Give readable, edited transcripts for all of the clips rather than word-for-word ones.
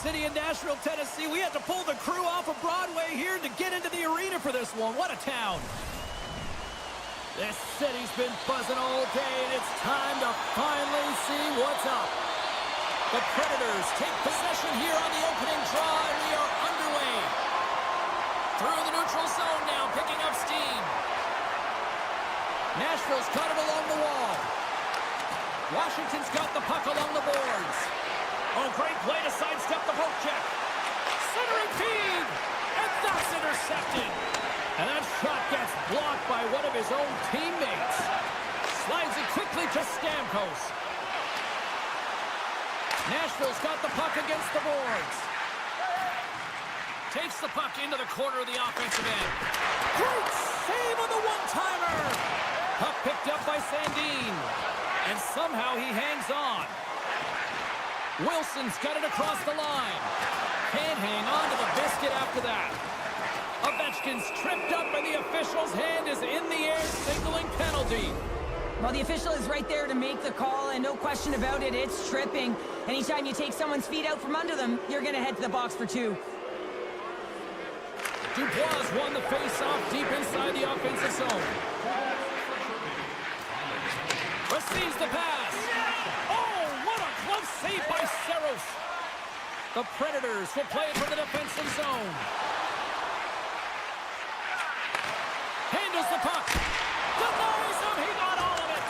city in Nashville, Tennessee. We had to pull the crew off of Broadway here to get into the arena for this one. What a town. This city's been buzzing all day, and it's time to finally see what's up. The Predators take possession here on the opening draw, and we are underway. Through the neutral zone now, picking up steam. Nashville's got it along the wall. Washington's got the puck along the boards. Oh, great play to sidestep the poke check. Centering feed, and that's intercepted. And that shot gets blocked by one of his own teammates. Slides it quickly to Stamkos. Nashville's got the puck against the boards. Takes the puck into the corner of the offensive end. Great save on the one-timer. Puck picked up by Sandin. And somehow he hangs on. Wilson's got it across the line. Can't hang on to the biscuit after that. Ovechkin's tripped up and the official's hand is in the air signaling penalty. Well, the official is right there to make the call, and no question about it, it's tripping. Anytime you take someone's feet out from under them, you're going to head to the box for two. Dubois won the face-off deep inside the offensive zone. Receives the pass. Oh, what a close save by Saros. The Predators will play it from the defensive zone. Handles the puck. Denies him. He got all of it.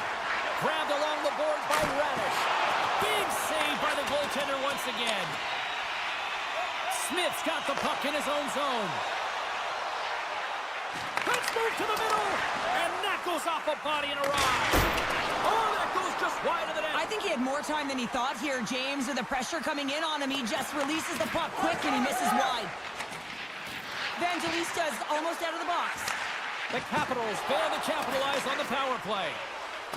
Grabbed along the board by Radish. Big save by the goaltender once again. Smith's got the puck in his own zone. Let's move to the middle. And that goes off a body and a ride. Oh, that goes just wide of the net. I think he had more time than he thought here, James. With the pressure coming in on him, he just releases the puck quick and he misses wide. Evangelista's almost out of the box. The Capitals fail to capitalize on the power play.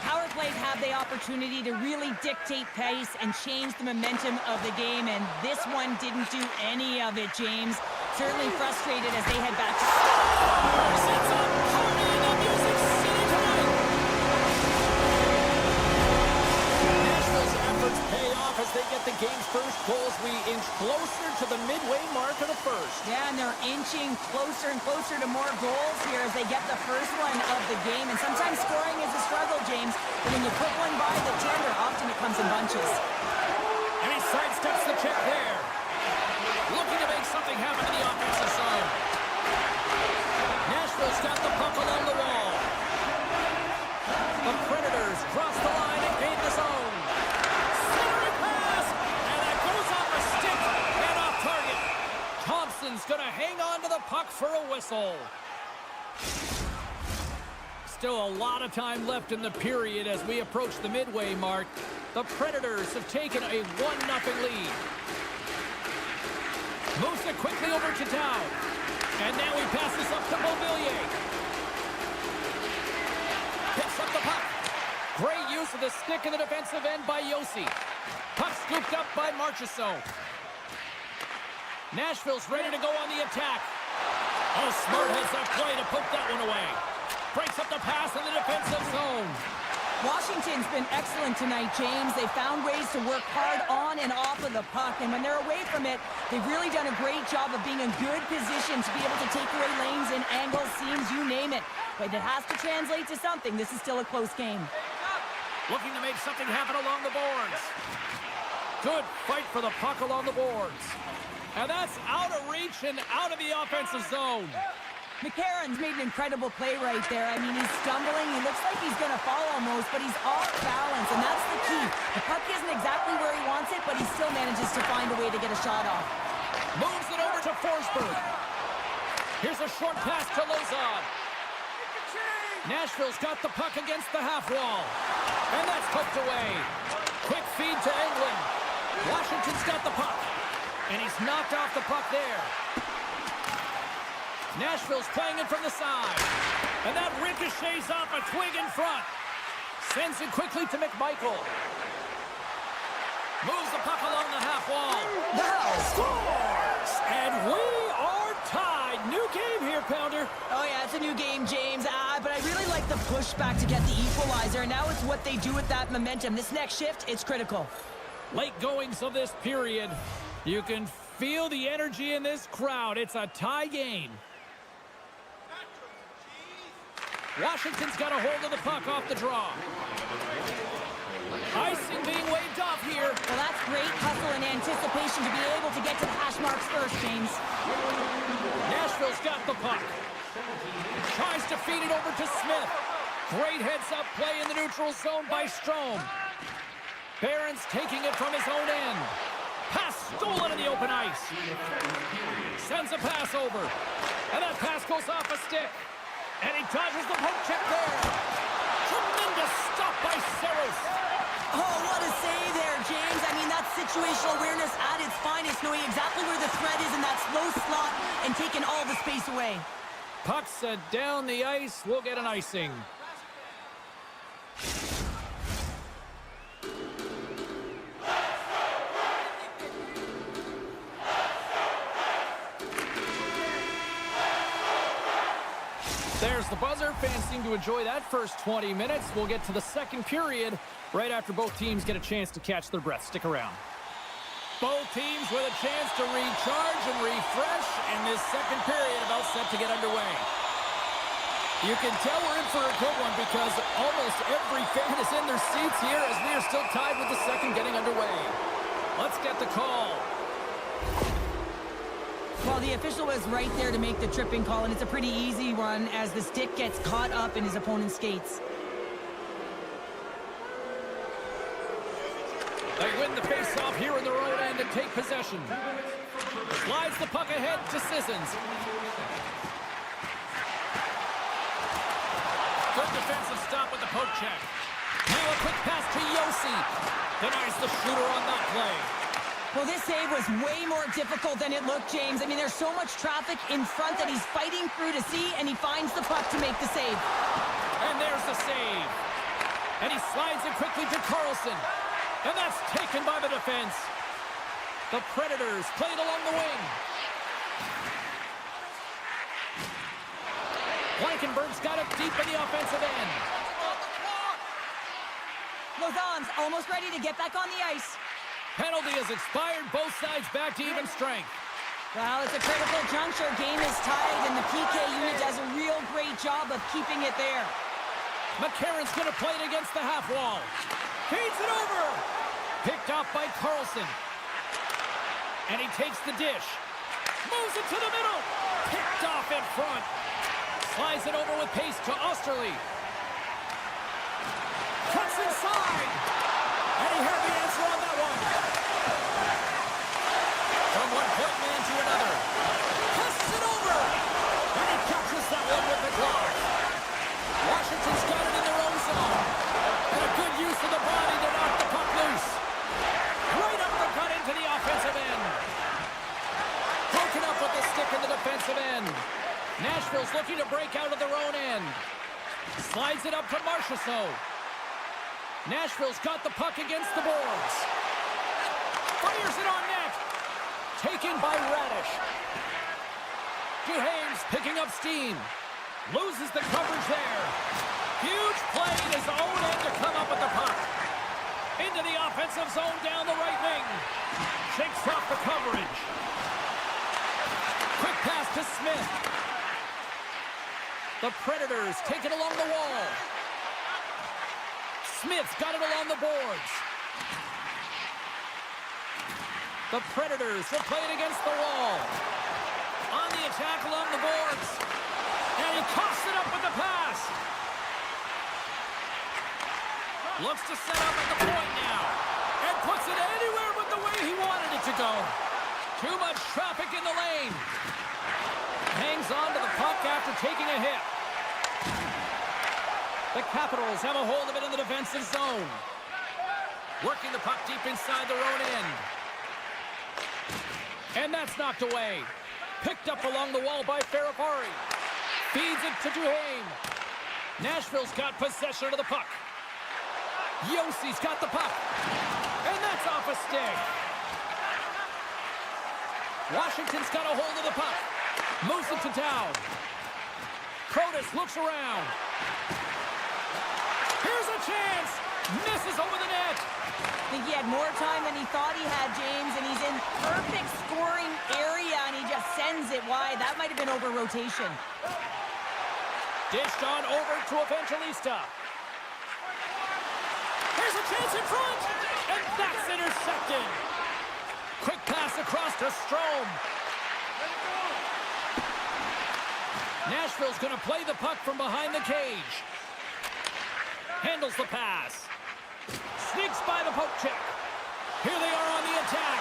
Power plays have the opportunity to really dictate pace and change the momentum of the game, and this one didn't do any of it, James. Certainly frustrated as they head back to... Sets up party in the Music City tonight. Nashville's efforts pay off as they get the game's first goals. We inch closer to the midway mark of the first. Yeah, and they're inching closer and closer to more goals here as they get the first one of the game. And sometimes scoring is a struggle, James, but when you put one by the tender, often it comes in bunches. And he sidesteps the check there. Looking to make something happen in the offensive zone. Nashville's got the puck along the wall. The Predators cross the line and gain the zone. Centering pass, and that goes off a stick and off target. Thompson's going to hang on to the puck for a whistle. Still a lot of time left in the period as we approach the midway mark. The Predators have taken a 1-0 lead. Moves it quickly over to Dow. And now he passes up to Beauvillier. Picks up the puck. Great use of the stick in the defensive end by Yossi. Puck scooped up by Marchessault. Nashville's ready to go on the attack. Oh, Smart has that play to poke that one away. Breaks up the pass in the defensive zone. Washington's been excellent tonight, James. They found ways to work hard on and off of the puck, and when they're away from it, they've really done a great job of being in good position to be able to take away lanes and angles, seams, you name it. But it has to translate to something. This is still a close game. Looking to make something happen along the boards. Good fight for the puck along the boards. And that's out of reach and out of the offensive zone. McCarron's made an incredible play right there. I mean, he's stumbling. He looks like he's going to fall almost, but he's off balance, and that's the key. The puck isn't exactly where he wants it, but he still manages to find a way to get a shot off. Moves it over to Forsberg. Here's a short pass to Lozon. Nashville's got the puck against the half wall. And that's poked away. Quick feed to England. Washington's got the puck. And he's knocked off the puck there. Nashville's playing it from the side. And that ricochets off a twig in front. Sends it quickly to McMichael. Moves the puck along the half wall. Now scores! And we are tied. New game here, Pounder. Oh, yeah, it's a new game, James. But I really like the pushback to get the equalizer. And now it's what they do with that momentum. This next shift, it's critical. Late goings of this period. You can feel the energy in this crowd. It's a tie game. Washington's got a hold of the puck off the draw. Icing being waved off here. Well, that's great hustle and anticipation to be able to get to the hash marks first, James. Nashville's got the puck. Tries to feed it over to Smith. Great heads-up play in the neutral zone by Strome. Barron's taking it from his own end. Pass stolen in the open ice. Sends a pass over. And that pass goes off a stick. And he dodges the poke check there. Tremendous stop by Saros. Oh, what a save there, James. I mean, that's situational awareness at its finest, knowing exactly where the threat is in that slow slot and taking all the space away. Puck set down the ice. We'll get an icing. There's the buzzer. Fans seem to enjoy that first 20 minutes. We'll get to the second period right after both teams get a chance to catch their breath. Stick around. Both teams with a chance to recharge and refresh, and this second period about set to get underway. You can tell we're in for a good one because almost every fan is in their seats here as we are still tied with the second getting underway. Let's get the call. Well, the official was right there to make the tripping call, and it's a pretty easy one as the stick gets caught up in his opponent's skates. They win the face-off here in their own end and take possession. Slides the puck ahead to Sissons. Good defensive stop with the poke check. Now a quick pass to Yossi. Denies the shooter on that play. Well, this save was way more difficult than it looked, James. I mean, there's so much traffic in front that he's fighting through to see, and he finds the puck to make the save. And there's the save. And he slides it quickly to Carlson. And that's taken by the defense. The Predators played along the wing. Blankenberg's got it deep in the offensive end. Lauzon's almost ready to get back on the ice. Penalty has expired. Both sides back to even strength. Well, it's a critical juncture. Game is tied, and the PK unit does a real great job of keeping it there. McCarron's going to play it against the half wall. Feeds it over. Picked off by Carlson. And he takes the dish. Moves it to the middle. Picked off in front. Slides it over with pace to Osterley. Cuts inside. And he heard the answer on that one. From one point man to another. Passes it over. And he captures that one with the glove. Washington's got it in their own zone. And a good use of the body to knock the puck loose. Right up the cut into the offensive end. Broken up with the stick in the defensive end. Nashville's looking to break out of their own end. Slides it up to Marchessault. Nashville's got the puck against the boards. Fires it on net. Taken by Radish. Duhaime's picking up steam. Loses the coverage there. Huge play in his own end to come up with the puck. Into the offensive zone down the right wing. Shakes off the coverage. Quick pass to Smith. The Predators take it along the wall. Smith's got it along the boards. The Predators will play it against the wall. On the attack along the boards. And he coughs it up with the pass. Looks to set up at the point now. And puts it anywhere but the way he wanted it to go. Too much traffic in the lane. Hangs on to the puck after taking a hit. The Capitals have a hold of it in the defensive zone. Working the puck deep inside their own end. And that's knocked away. Picked up along the wall by Ferrapari. Feeds it to Duhaime. Nashville's got possession of the puck. Yossi's got the puck. And that's off a stick. Washington's got a hold of the puck. Moves it to down. Protas looks around. Here's a chance. Misses over the net. I think he had more time than he thought he had, James, and he's in perfect scoring area, and he just sends it wide. That might have been over rotation. Dished on over to Evangelista. Here's a chance in front, and that's intercepted. Quick pass across to Strome. Nashville's going to play the puck from behind the cage. Handles the pass. Sneaks by the poke check. Here they are on the attack.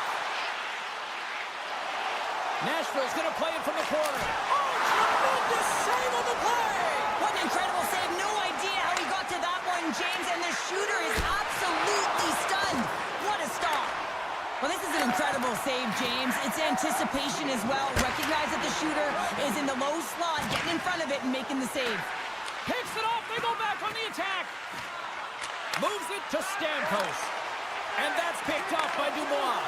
Nashville's going to play it from the corner. Oh, tremendous save on the play! What an incredible save. No idea how he got to that one, James, and the shooter is absolutely stunned. What a stop. Well, this is an incredible save, James. It's anticipation as well. Recognize that the shooter is in the low slot, getting in front of it and making the save. Picks it off. They go back on the attack. Moves it to Stamkos. And that's picked off by Dubois.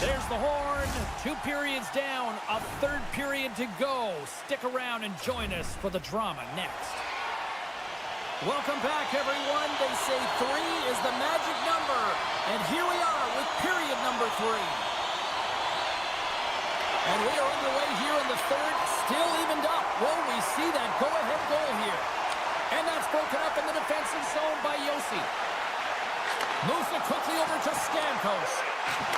There's the horn. 2 periods down. A 3rd period to go. Stick around and join us for the drama next. Welcome back, everyone. They say 3 is the magic number. And here we are with period number 3. And we are underway here in the 3rd. Still evened up. Will we see that go-ahead goal here? And that's broken up in the defensive zone by Yossi. Moves it quickly over to Stamkos.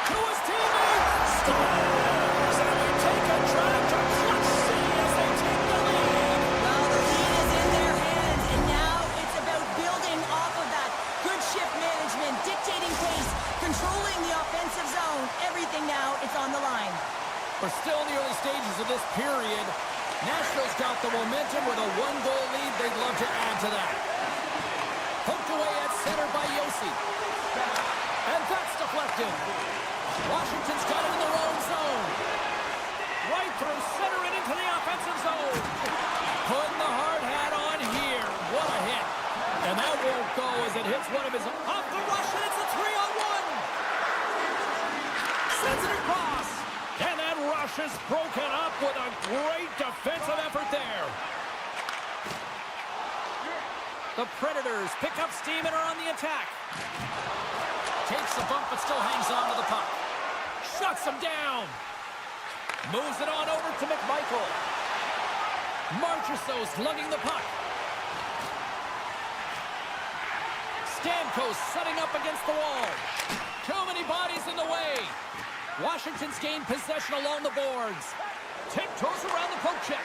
To his teammate. Scores! And they take a drive to clutch C as they take the lead. Well, the lead is in their hands, and now it's about building off of that. Good shift management, dictating pace, controlling the offensive zone. Everything now, it's on the line. We're still in the early stages of this period. Nashville's got the momentum with a 1-goal lead. They'd love to add to that. Poked away at center by Yossi. And that's deflected. Washington's got it in their own zone. Right through center and into the offensive zone. Putting the hard hat on here. What a hit. And that won't go as it hits one of his off the rush, and it's a 3-on-1. Sends it across. And that rush is broken up with a great defensive effort there. The Predators pick up steam and are on the attack. Takes the bump but still hangs on to the puck. Shuts him down. Moves it on over to McMichael. Marchessault's lugging the puck. Stamkos setting up against the wall. Too many bodies in the way. Washington's gained possession along the boards. Tiptoes around the poke check.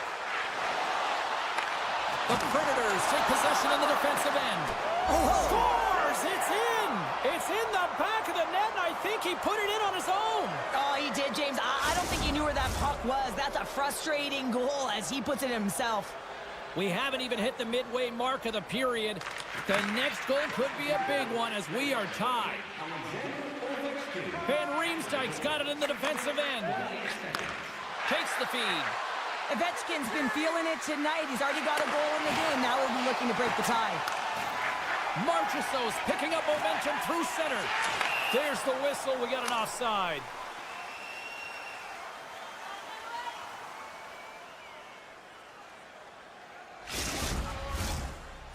The Predators take possession in the defensive end. Scores! It's in! It's in the back of the net, and I think he put it in on his own. Oh, he did, James. I don't think he knew where that puck was. That's a frustrating goal as he puts it himself. We haven't even hit the midway mark of the period. The next goal could be a big one as we are tied. Van Riemsdyk's got it in the defensive end. Takes the feed. Ovechkin's been feeling it tonight. He's already got a goal in the game. Now we'll be looking to break the tie. Marchessault's picking up momentum through center. There's the whistle. We got an offside.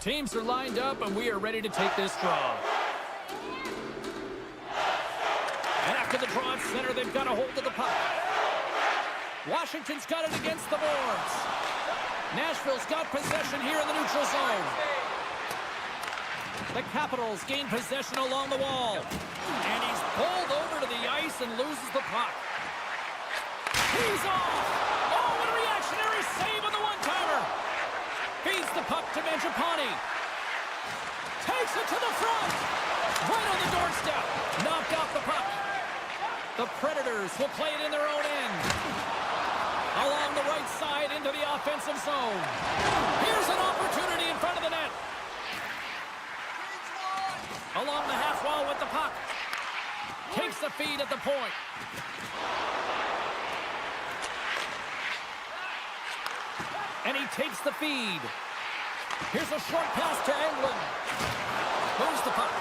Teams are lined up, and we are ready to take this draw. And after the draw at center, they've got a hold of the puck. Washington's got it against the boards. Nashville's got possession here in the neutral zone. The Capitals gain possession along the wall. And he's pulled over to the ice and loses the puck. He's off! Oh, what a reactionary save on the one-timer! Feeds the puck to Mangiapane. Takes it to the front! Right on the doorstep. Knocked off the puck. The Predators will play it in their own end. Along the right side into the offensive zone. Here's an opportunity in front of the net. Along the half wall with the puck. Takes the feed at the point. And he takes the feed. Here's a short pass to Englund. Moves the puck.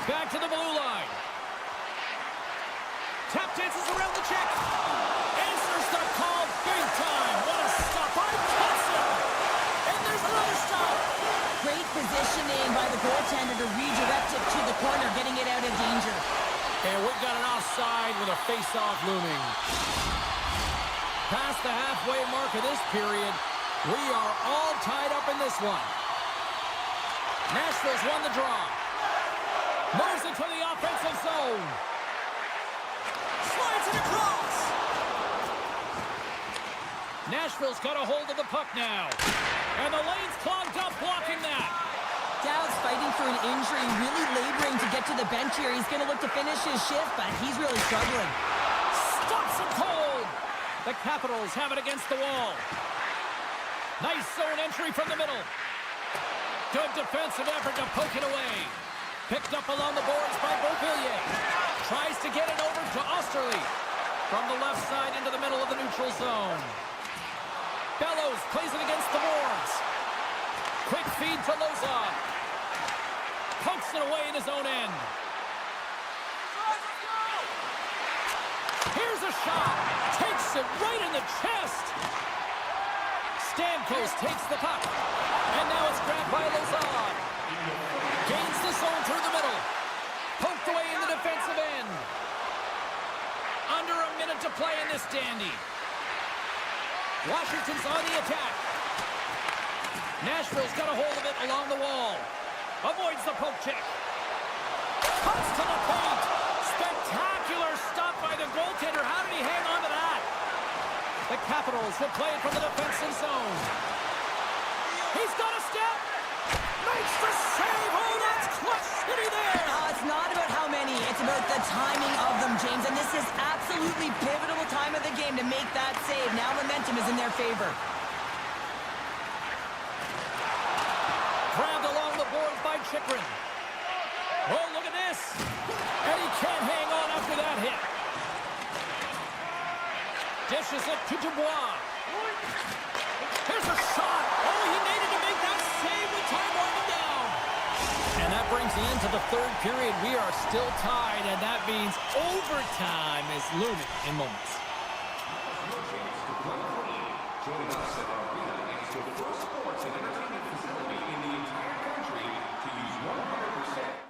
Back to the blue line. Tapped dances around the check. Answers the call big time. What a stop by Thompson. And there's another stop. Great positioning by the goaltender to redirect it to the corner, getting it out of danger. And we've got an offside with a face-off looming. Past the halfway mark of this period, we are all tied up in this one. Nashville's won the draw. Moves into the offensive zone. Slides it across. Nashville's got a hold of the puck now. And the lane's clogged up, blocking that. Dowd's fighting for an injury, really laboring to get to the bench here. He's going to look to finish his shift, but he's really struggling. Stops him cold. The Capitals have it against the wall. Nice zone entry from the middle. Good defensive effort to poke it away. Picked up along the boards by Beauvillier. Tries to get it over to Osterley. From the left side into the middle of the neutral zone. Bellows plays it against the boards. Quick feed to Loza. Pokes it away in his own end. Here's a shot. Takes it right in the chest. Stamkos takes the puck. And now it's grabbed by Lazard. Gains the zone through the middle. Poked away in the defensive end. Under a minute to play in this dandy. Washington's on the attack. Nashville's got a hold of it along the wall. Avoids the poke check. Cuts to the paint. Spectacular stop by the goaltender. How did he hang on to that? The Capitals will play it from the defensive zone. He's got a step. Makes the save. Oh, that's clutch city there. It's not about how many. It's about the timing of them, James. And this is absolutely pivotal time of the game to make that save. Now momentum is in their favor. Grabbed along the boards by Chychrun. Oh, look at this. And he can't hang on after that hit. Dishes it to Dubois. Here's a shot. Oh, he needed to make that save with time winding down. And that brings the end to the third period. We are still tied, and that means overtime is looming in moments. Joining us at our arena is the first sports and entertainment facility in the entire country to use 100%.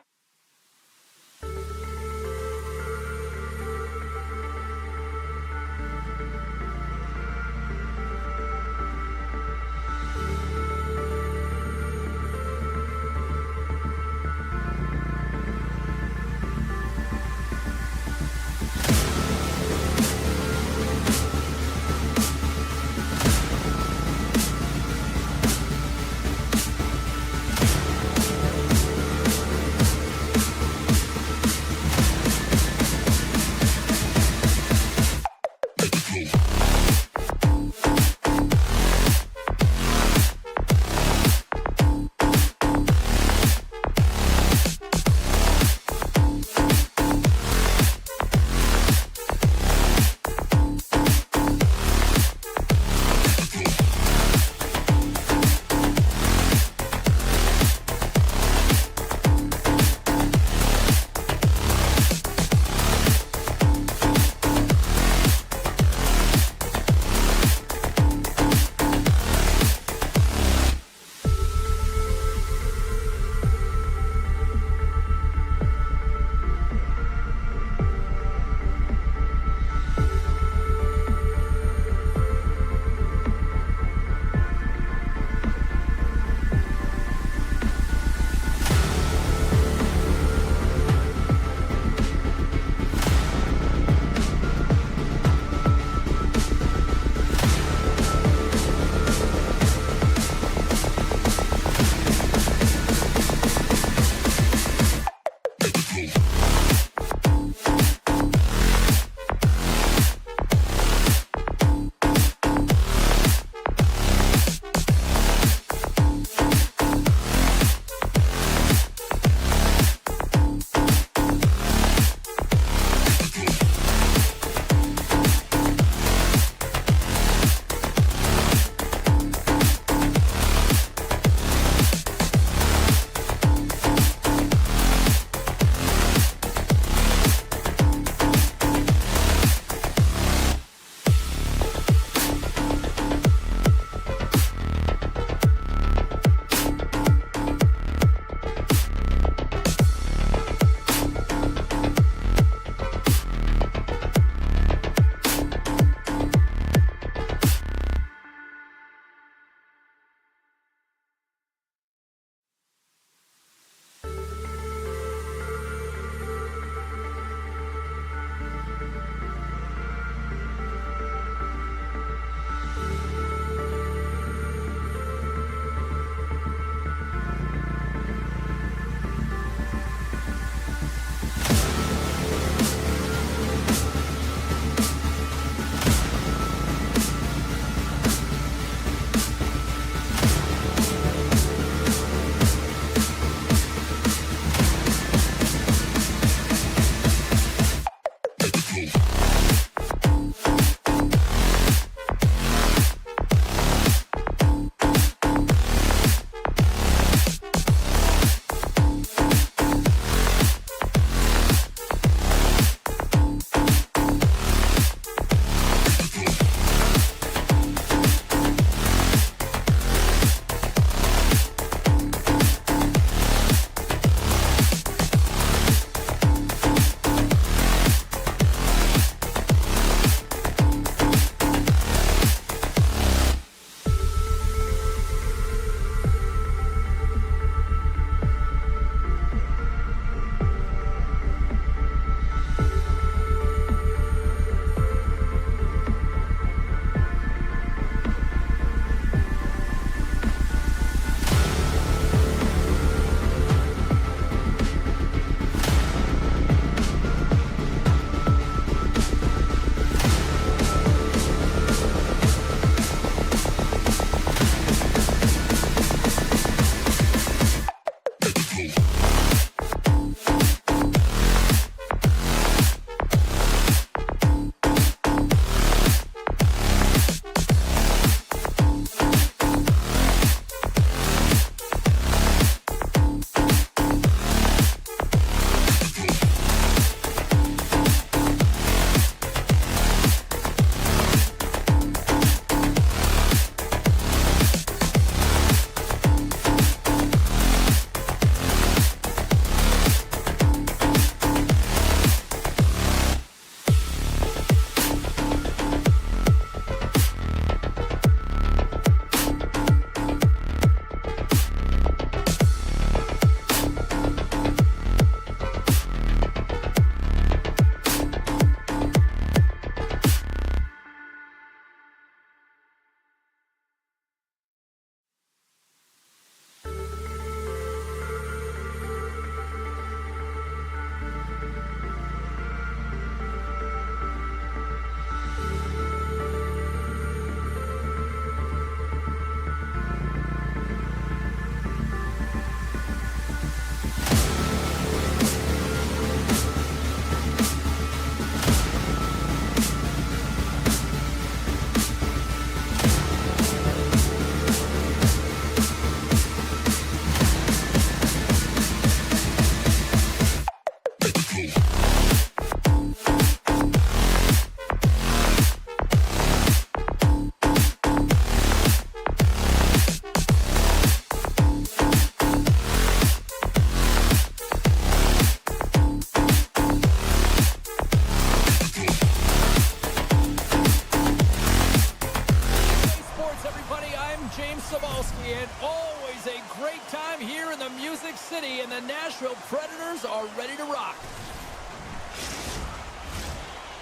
City, and the Nashville Predators are ready to rock.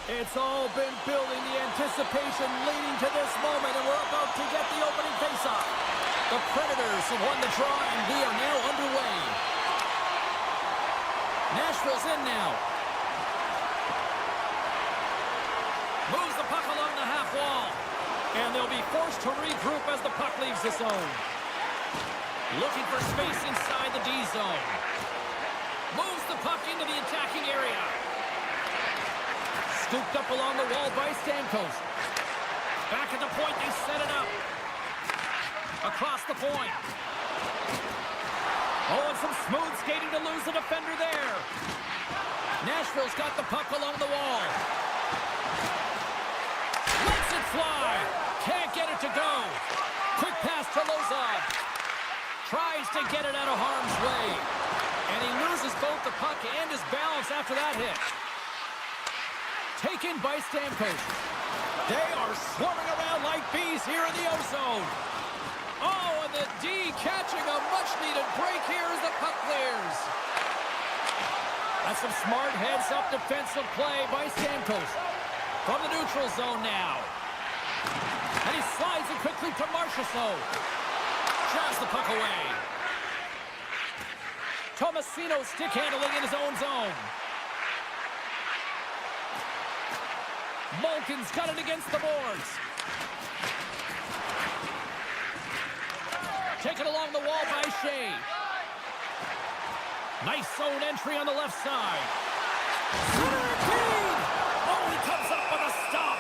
It's all been building, the anticipation leading to this moment, and we're about to get the opening faceoff. The Predators have won the draw, and we are now underway. Nashville's in now. Moves the puck along the half wall. And they'll be forced to regroup as the puck leaves the zone. Looking for space inside the D zone. Moves the puck into the attacking area. Scooped up along the wall by Stamkos. Back at the point, they set it up. Across the point. Oh, and some smooth skating to lose the defender there. Nashville's got the puck along the wall. Lets it fly. Can't get it to go. Quick pass to Lozov. Tries to get it out of harm's way. And he loses both the puck and his balance after that hit. Taken by Stamkos. They are swarming around like bees here in the O-zone. Oh, and the D catching a much-needed break here as the puck clears. That's some smart heads-up defensive play by Stamkos. From the neutral zone now. And he slides it quickly to Marchessault. Drives the puck away. Tomasino stick handling in his own zone. Malkin's got it against the boards. Taken along the wall by Shea. Nice zone entry on the left side. Center impede! Oh, he comes up with a stop.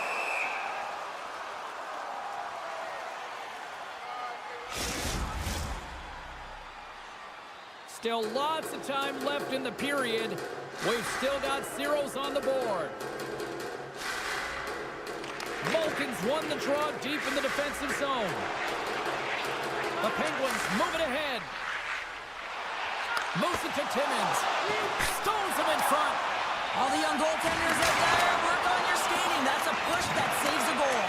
Still lots of time left in the period. We've still got zeros on the board. Malkin's won the draw deep in the defensive zone. The Penguins move it ahead. Moves it to Timmins. Stones him in front. All the young goaltenders out there, work on your skating. That's a push that saves a goal.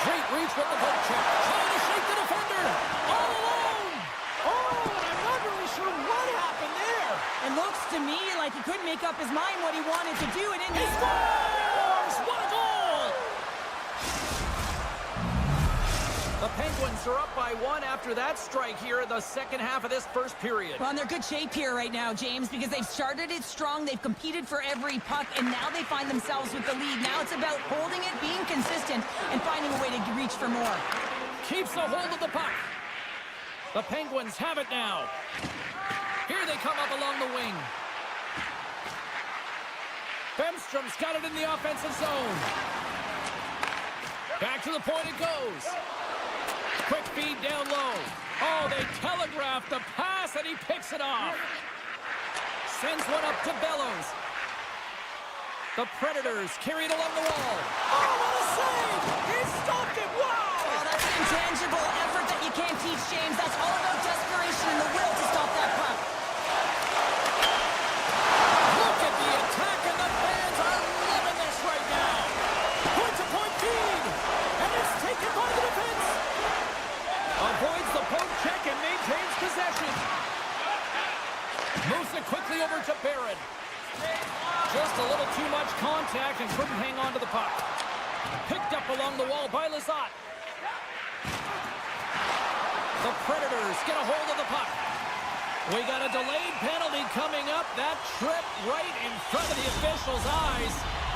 Great reach with the poke check. Trying to shake the defender. All alone. Oh, and I'm not really sure what happened there. It looks to me like he couldn't make up his mind what he wanted to do. And He scores! What a goal! The Penguins are up by one after that strike here in the second half of this first period. well, in their good shape here right now, James, because they've started it strong. They've competed for every puck, and now they find themselves with the lead. Now it's about holding it, being consistent, and finding a way to reach for more. Keeps a hold of the puck. The Penguins have it now. Here they come up along the wing. Bemstrom's got it in the offensive zone. Back to the point it goes. Quick feed down low. Oh, they telegraph the pass, and he picks it off. Sends one up to Bellows. The Predators carry it along the wall. Oh, what a save! He stopped it! Wow! Oh, that's an intangible effort that you can't teach, James. That's all about desperation and the will to stop that puck. Look at the attack, and the fans are loving this right now. Point-to-point feed, and it's taken by the defense. Avoids the poke check and maintains possession. Moves it quickly over to Barron. Just a little too much contact and couldn't hang on to the puck. Picked up along the wall by Lizotte. The Predators get a hold of the puck. We got a delayed penalty coming up. That trip right in front of the officials' eyes.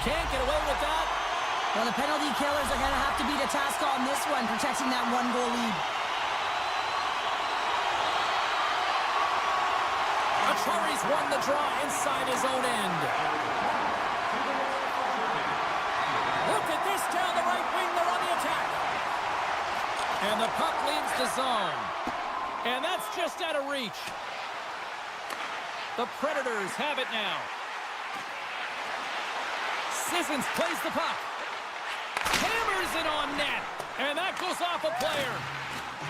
Can't get away with that. Well, the penalty killers are going to have to beat a task on this one, protecting that one-goal lead. Achari's won the draw inside his own end. Look at this down the right wing. They're on the attack. And the puck leaves the zone. And that's just out of reach. The Predators have it now. Sissons plays the puck. Hammers it on net. And that goes off a player.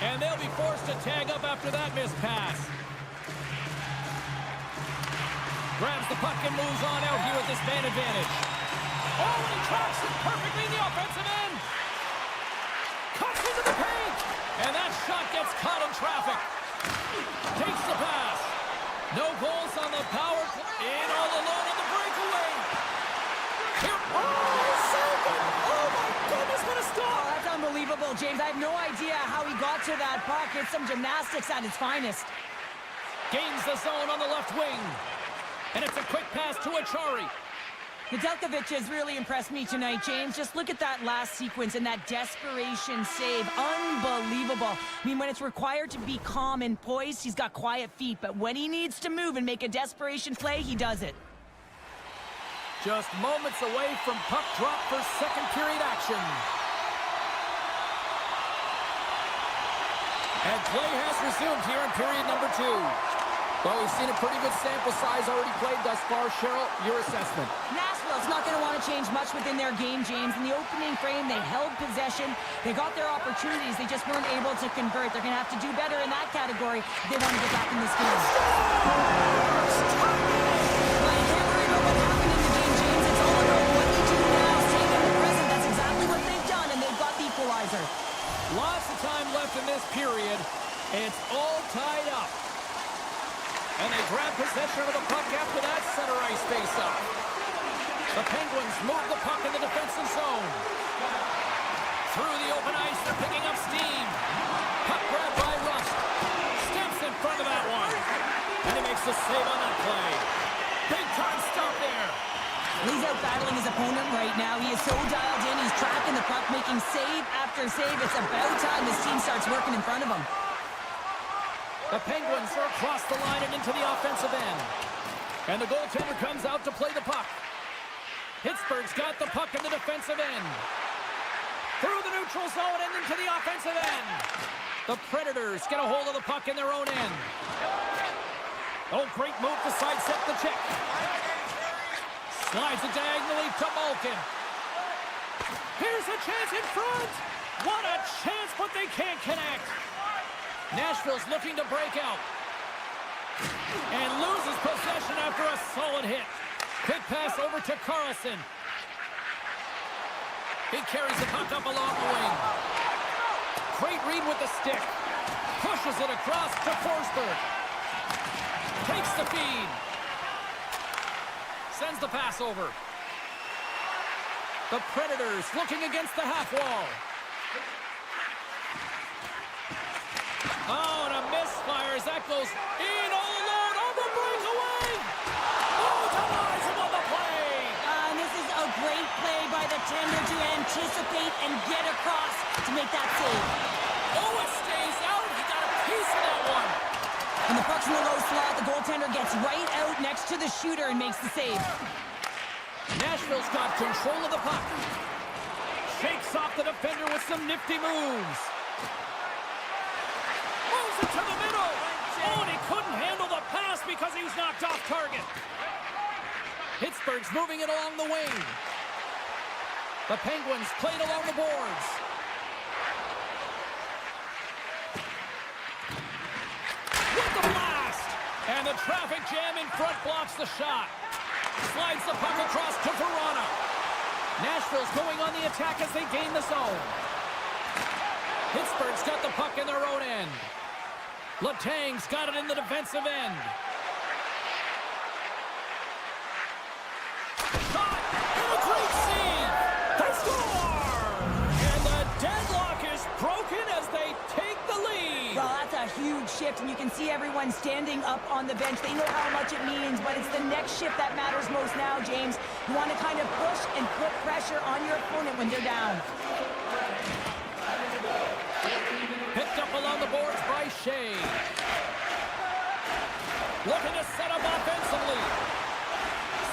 And they'll be forced to tag up after that missed pass. Grabs the puck and moves on out here with this man advantage. Oh, and he tracks it perfectly in the offensive end. Cuts into the paint. And that shot gets caught in traffic. Takes the pass. No goals on the power play. In all alone on the breakaway. Here. Oh, my goodness, what a stop. Oh, that's unbelievable, James. I have no idea how he got to that puck. It's some gymnastics at its finest. Gains the zone on the left wing. And it's a quick pass to Achari. Nedeljkovic has really impressed me tonight, James. Just look at that last sequence and that desperation save. Unbelievable. I mean, when it's required to be calm and poised, he's got quiet feet. But when he needs to move and make a desperation play, he does it. Just moments away from puck drop for second period action. And play has resumed here in period number 2. Well, we've seen a pretty good sample size already played thus far. Cheryl, your assessment. Nashville's not going to want to change much within their game, James. In the opening frame, they held possession. They got their opportunities. They just weren't able to convert. They're going to have to do better in that category if they want to get back in this game. Well, you can't worry about what happened in the game, James. It's all about what you do now. Staying in the present. That's exactly what they've done, and they've got the equalizer. Lots of time left in this period. It's all tied up. And they grab possession of the puck after that center ice face-off. The Penguins move the puck in the defensive zone. Through the open ice, they're picking up steam. Puck grab by Rust. Steps in front of that one. And he makes the save on that play. Big time stop there. He's out battling his opponent right now. He is so dialed in. He's tracking the puck, making save after save. It's about time his team starts working in front of him. The Penguins are across the line and into the offensive end. And the goaltender comes out to play the puck. Pittsburgh's got the puck in the defensive end. Through the neutral zone and into the offensive end. The Predators get a hold of the puck in their own end. Oh, great move to sidestep the check. Slides it diagonally to Malkin. Here's a chance in front. What a chance, but they can't connect. Nashville's looking to break out. And loses possession after a solid hit. Quick pass over to Carlson. He carries the puck up along the wing. Great read with the stick. Pushes it across to Forsberg. Takes the feed. Sends the pass over. The Predators looking against the half wall. Oh, and a misfire as that goes in all alone on the breakaway. Oh, denies him on the play. And this is a great play by the tender to anticipate and get across to make that save. Oh, it stays out. He got a piece of that one. And the puck's in the low slot. The goaltender gets right out next to the shooter and makes the save. Nashville's got control of the puck. Shakes off the defender with some nifty moves. Moves it to the middle. Oh, and he couldn't handle the pass because he was knocked off target. Pittsburgh's moving it along the wing. The Penguins played along the boards. With the blast! And the traffic jam in front blocks the shot. Slides the puck across to Verona. Nashville's going on the attack as they gain the zone. Pittsburgh's got the puck in their own end. Letang's got it in the defensive end. Shot! And a great save! They score! And the deadlock is broken as they take the lead. Well, that's a huge shift, and you can see everyone standing up on the bench. They know how much it means, but it's the next shift that matters most now, James. You want to kind of push and put pressure on your opponent when they're down. Picked up along the boards by Shea. Looking to set up offensively.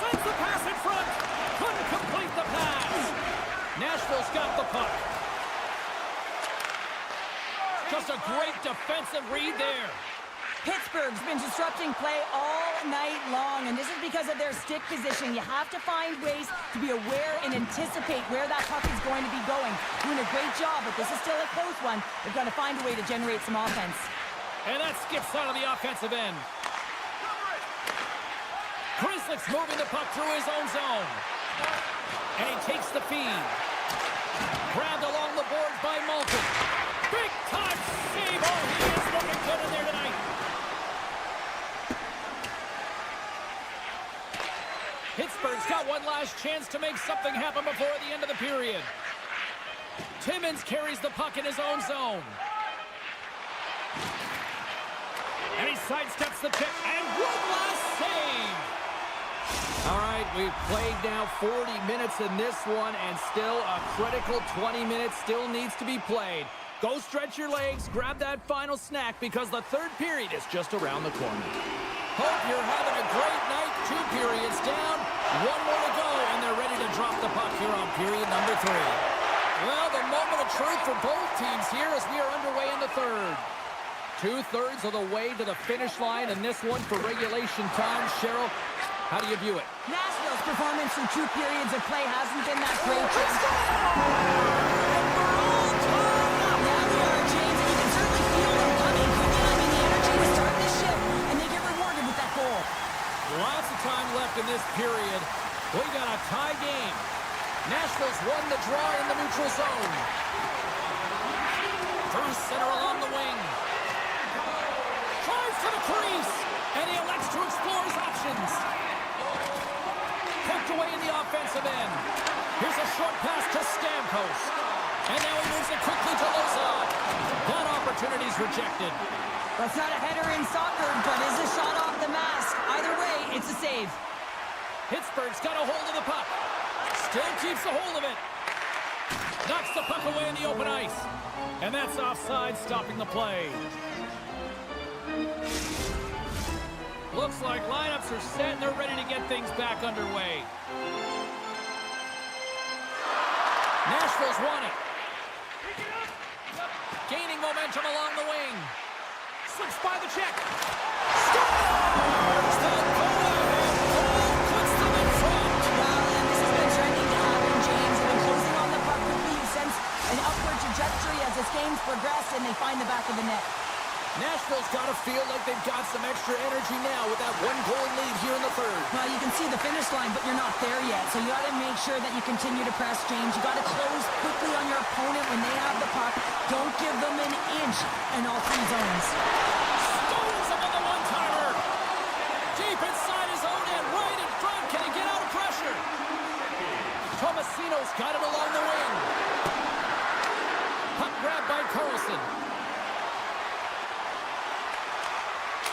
Sends the pass in front. Couldn't complete the pass. Nashville's got the puck. Just a great defensive read there. Pittsburgh's been disrupting play all night long, and this is because of their stick position. You have to find ways to be aware and anticipate where that puck is going to be going. Doing a great job, but this is still a close one. They've got to find a way to generate some offense. And that skips out of the offensive end. Grizzlick's moving the puck through his own zone. And he takes the feed. Grabbed along the boards by Malkin. Big time save. Oh, he is looking good in there tonight. Pittsburgh's got one last chance to make something happen before the end of the period. Timmons carries the puck in his own zone. And he sidesteps the pick, and one last save! All right, we've played now 40 minutes in this one, and still a critical 20 minutes still needs to be played. Go stretch your legs, grab that final snack, because the third period is just around the corner. Hope you're having a great night. 2 periods down, 1 more to go, and they're ready to drop the puck here on period number 3. Well, the moment of truth for both teams here as we are underway in the third. 2/3 of the way to the finish line, and this one for regulation time. Cheryl, how do you view it? Nashville's performance through 2 periods of play hasn't been that great, James. Now we are, James, and you can certainly feel them coming. I mean, the energy to start this shift, and they get rewarded with that goal. Lots of time left in this period. We got a tie game. Nashville's won the draw in the neutral zone. Through center along the wing. Drives to the crease, and he elects to explore his options. Poked away in the offensive end. Here's a short pass to Stamkos. And now he moves it quickly to Lozon. That opportunity's rejected. That's not a header in soccer, but is a shot off the mask. Either way, it's a save. Pittsburgh's got a hold of the puck. Still keeps a hold of it. Knocks the puck away in the open ice. And that's offside, stopping the play. Looks like lineups are set and they're ready to get things back underway. Nashville's won it. Gaining momentum along the wing. Slips by the check. Scores! The go-ahead goal puts them in front. Well, and this has been trending to happen, James. They've been closing on the puck quickly. You sense an upward trajectory as this game's progressed, and they find the back of the net. Nashville's got to feel like they've got some extra energy now with that 1-goal lead here in the third. Well, you can see the finish line, but you're not there yet. So you got to make sure that you continue to press, James. You got to close quickly on your opponent when they have the puck. Don't give them an inch in all 3 zones. Stones him on the one-timer. Deep inside his own end, right in front. Can he get out of pressure? Tomasino's got it along the wing. Puck grabbed by Carlson.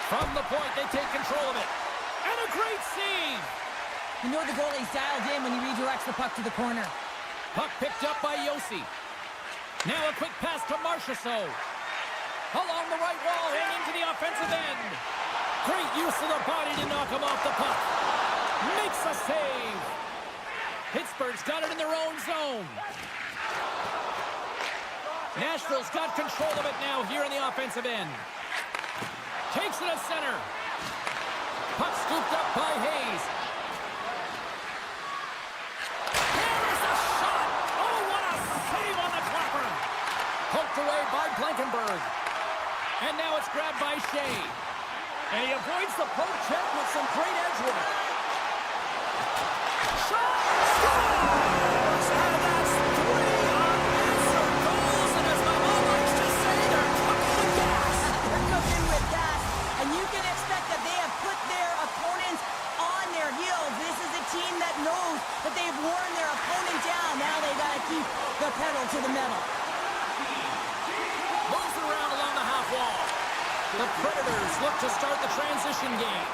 From the point, they take control of it. And a great save! You know the goalie's dialed in when he redirects the puck to the corner. Puck picked up by Yossi. Now a quick pass to Marchessault. Along the right wall and into the offensive end. Great use of the body to knock him off the puck. Makes a save. Pittsburgh's got it in their own zone. Nashville's got control of it now here in the offensive end. Takes it at center. Puck scooped up by Hayes. There is a shot. Oh, what a save on the clapper. Poked away by Blankenberg. And now it's grabbed by Shea. And he avoids the poke check with some great edge work. Shot! Scores! And that's 3 unanswered goals. And as my mom likes to say, they're cooking with gas. They're cooking with gas. And you can expect that they have put their opponents on their heels. This is a team that knows that they've worn their opponent down. Now they got to keep the pedal to the metal. Moves it around along the half wall. The Predators look to start the transition game.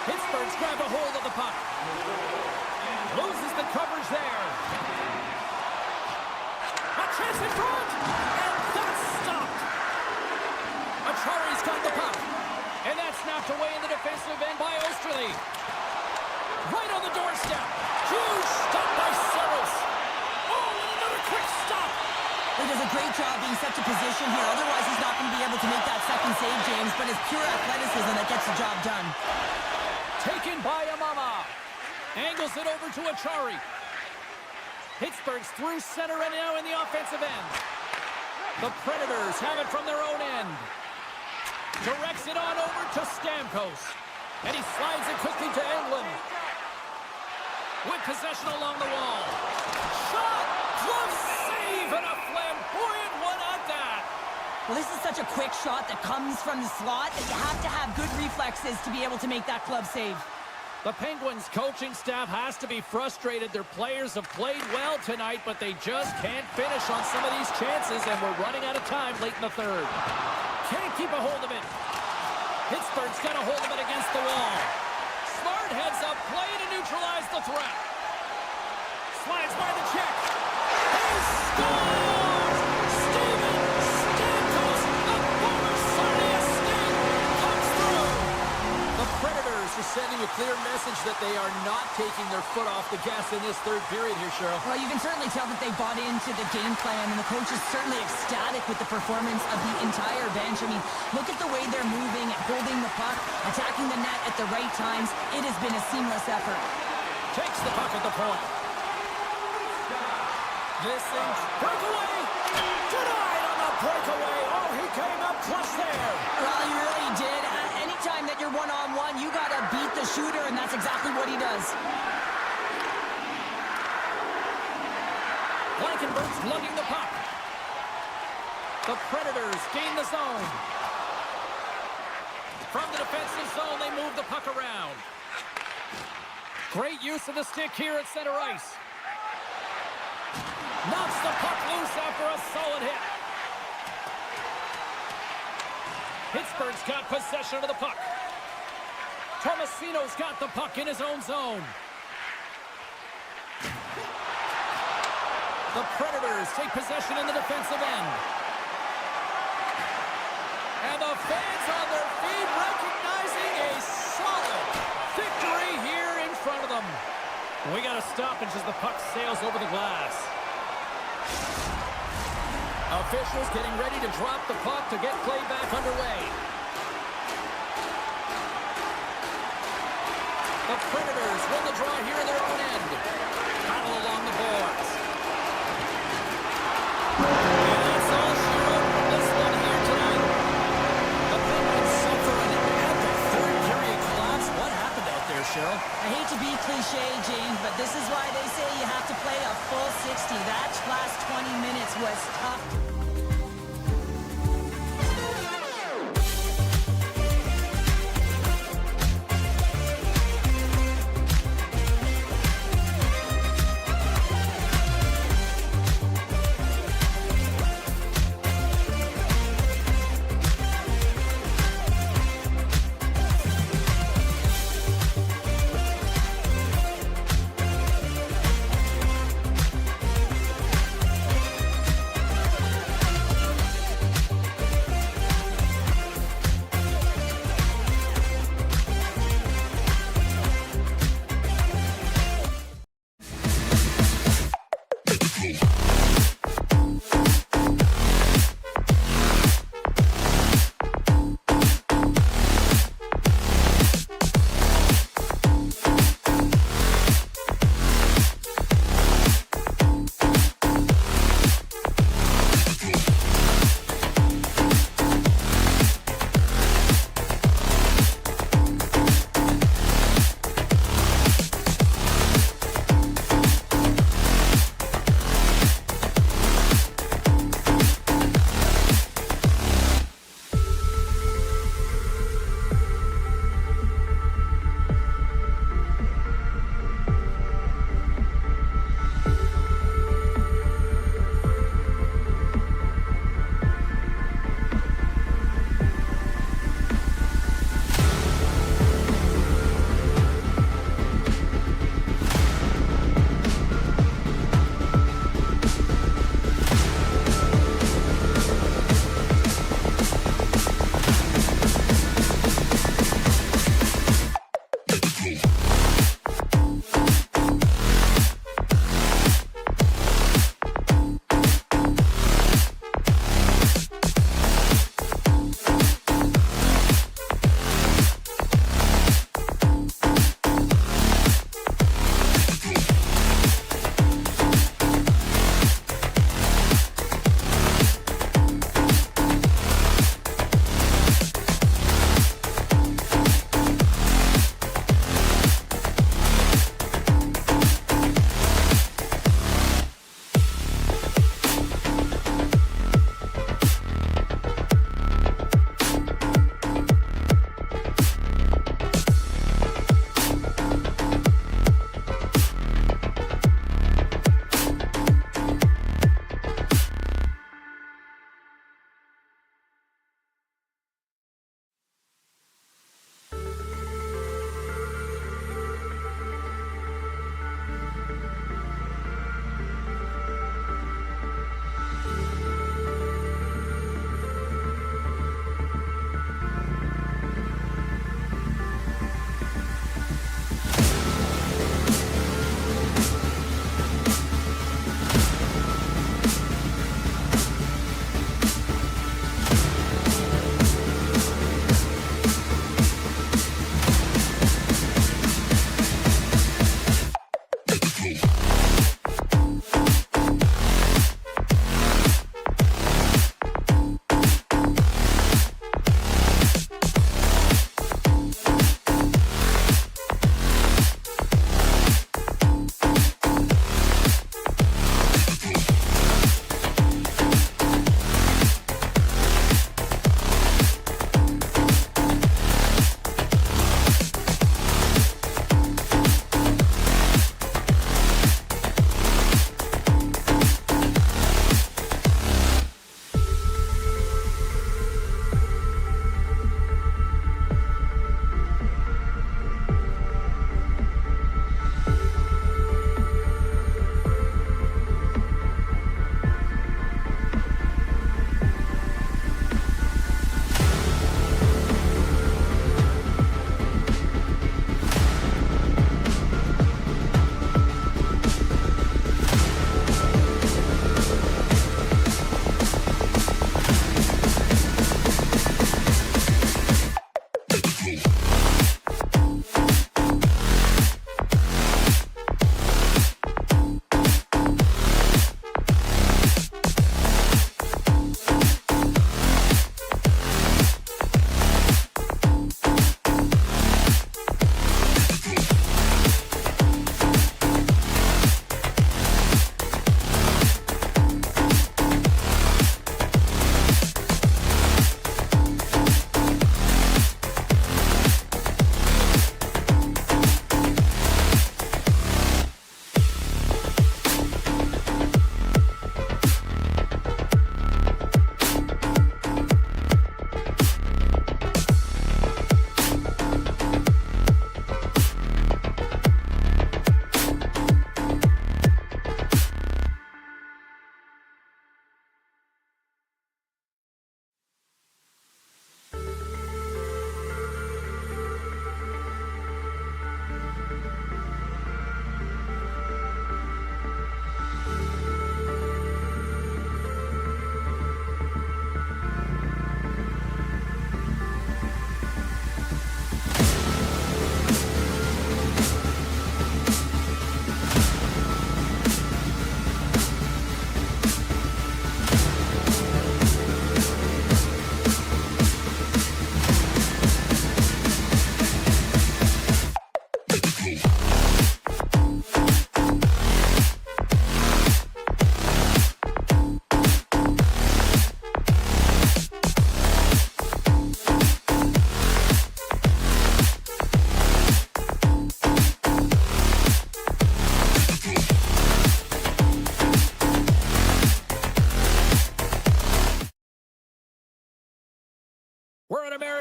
Pittsburgh's grabbed a hold of the puck. Loses the coverage there. A chance in front! And that's stopped! Achari's got the puck. And that's knocked away in the defensive end by Osterley. Right on the doorstep. Huge stop by Saros. Oh, and another quick stop. He does a great job being such a position here. Otherwise, he's not going to be able to make that second save, James. But it's pure athleticism that gets the job done. Taken by Amama. Angles it over to Achari. Pittsburgh's through center and now in the offensive end. The Predators have it from their own end. Directs it on over to Stamkos. And he slides it quickly to England. With possession along the wall. Shot! Glove save! And a flamboyant one at that! Well, this is such a quick shot that comes from the slot that you have to have good reflexes to be able to make that glove save. The Penguins coaching staff has to be frustrated. Their players have played well tonight, but they just can't finish on some of these chances, and we're running out of time late in the third. Can't keep a hold of it. Pittsburgh's got a hold of it against the wall. Smart heads up play to neutralize the threat. Slides by the check. He scores! Steven Stamkos, the former Sarnia State, comes through. The Predators are sending a clear message that they are not taking their foot off the gas in this third period here, Cheryl. Well, you can certainly tell that they bought into the game plan, and the coach is certainly ecstatic with the performance of the entire bench. I mean, look at the way they're moving, holding the puck, attacking the net at the right times. It has been a seamless effort. Takes the puck at the point. This thing, breakaway! Denied on the breakaway! Oh, he came up clutch there! Well, he really did. Anytime that you're one-on-one, you got to beat the shooter, and that's exactly what he does. Blankenberg's lugging the puck. The Predators gain the zone. From the defensive zone, they move the puck around. Great use of the stick here at center ice. Knocks the puck loose after a solid hit. Pittsburgh's got possession of the puck. Tomasino's got the puck in his own zone. The Predators take possession in the defensive end. And the fans on their feet recognizing a solid victory here in front of them. We got a stoppage as the puck sails over the glass. Officials getting ready to drop the puck to get play back underway. The Predators win the draw here in their own end. Battle along the boards. And that's all she wrote from this one here tonight. The Penguins suffer an epic third period collapse. What happened out there, Cheryl? I hate to be cliche, James, but this is why they say you have to play a full 60. That last 20 minutes was tough.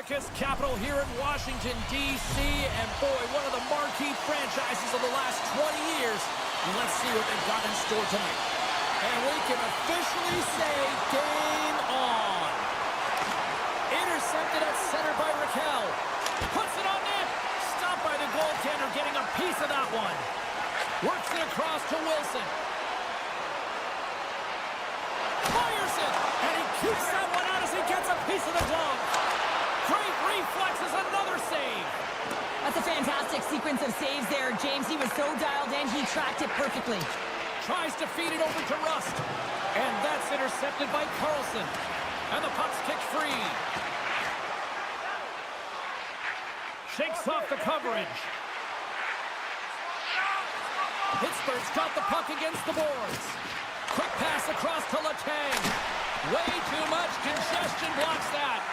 America's capital here in Washington, D.C. And boy, one of the marquee franchises of the last 20 years. And let's see what they've got in store tonight. And we can officially say game on. Intercepted at center by Raquel. Puts it on net. Stopped by the goaltender, getting a piece of that one. Works it across to Wilson. Fires it. And he keeps that one out as he gets a piece of the glove. Great reflexes, another save. That's a fantastic sequence of saves there, James. He was so dialed in, he tracked it perfectly. Tries to feed it over to Rust. And that's intercepted by Carlson. And the puck's kicked free. Shakes off the coverage. Pittsburgh's got the puck against the boards. Quick pass across to Letang. Way too much congestion blocks that.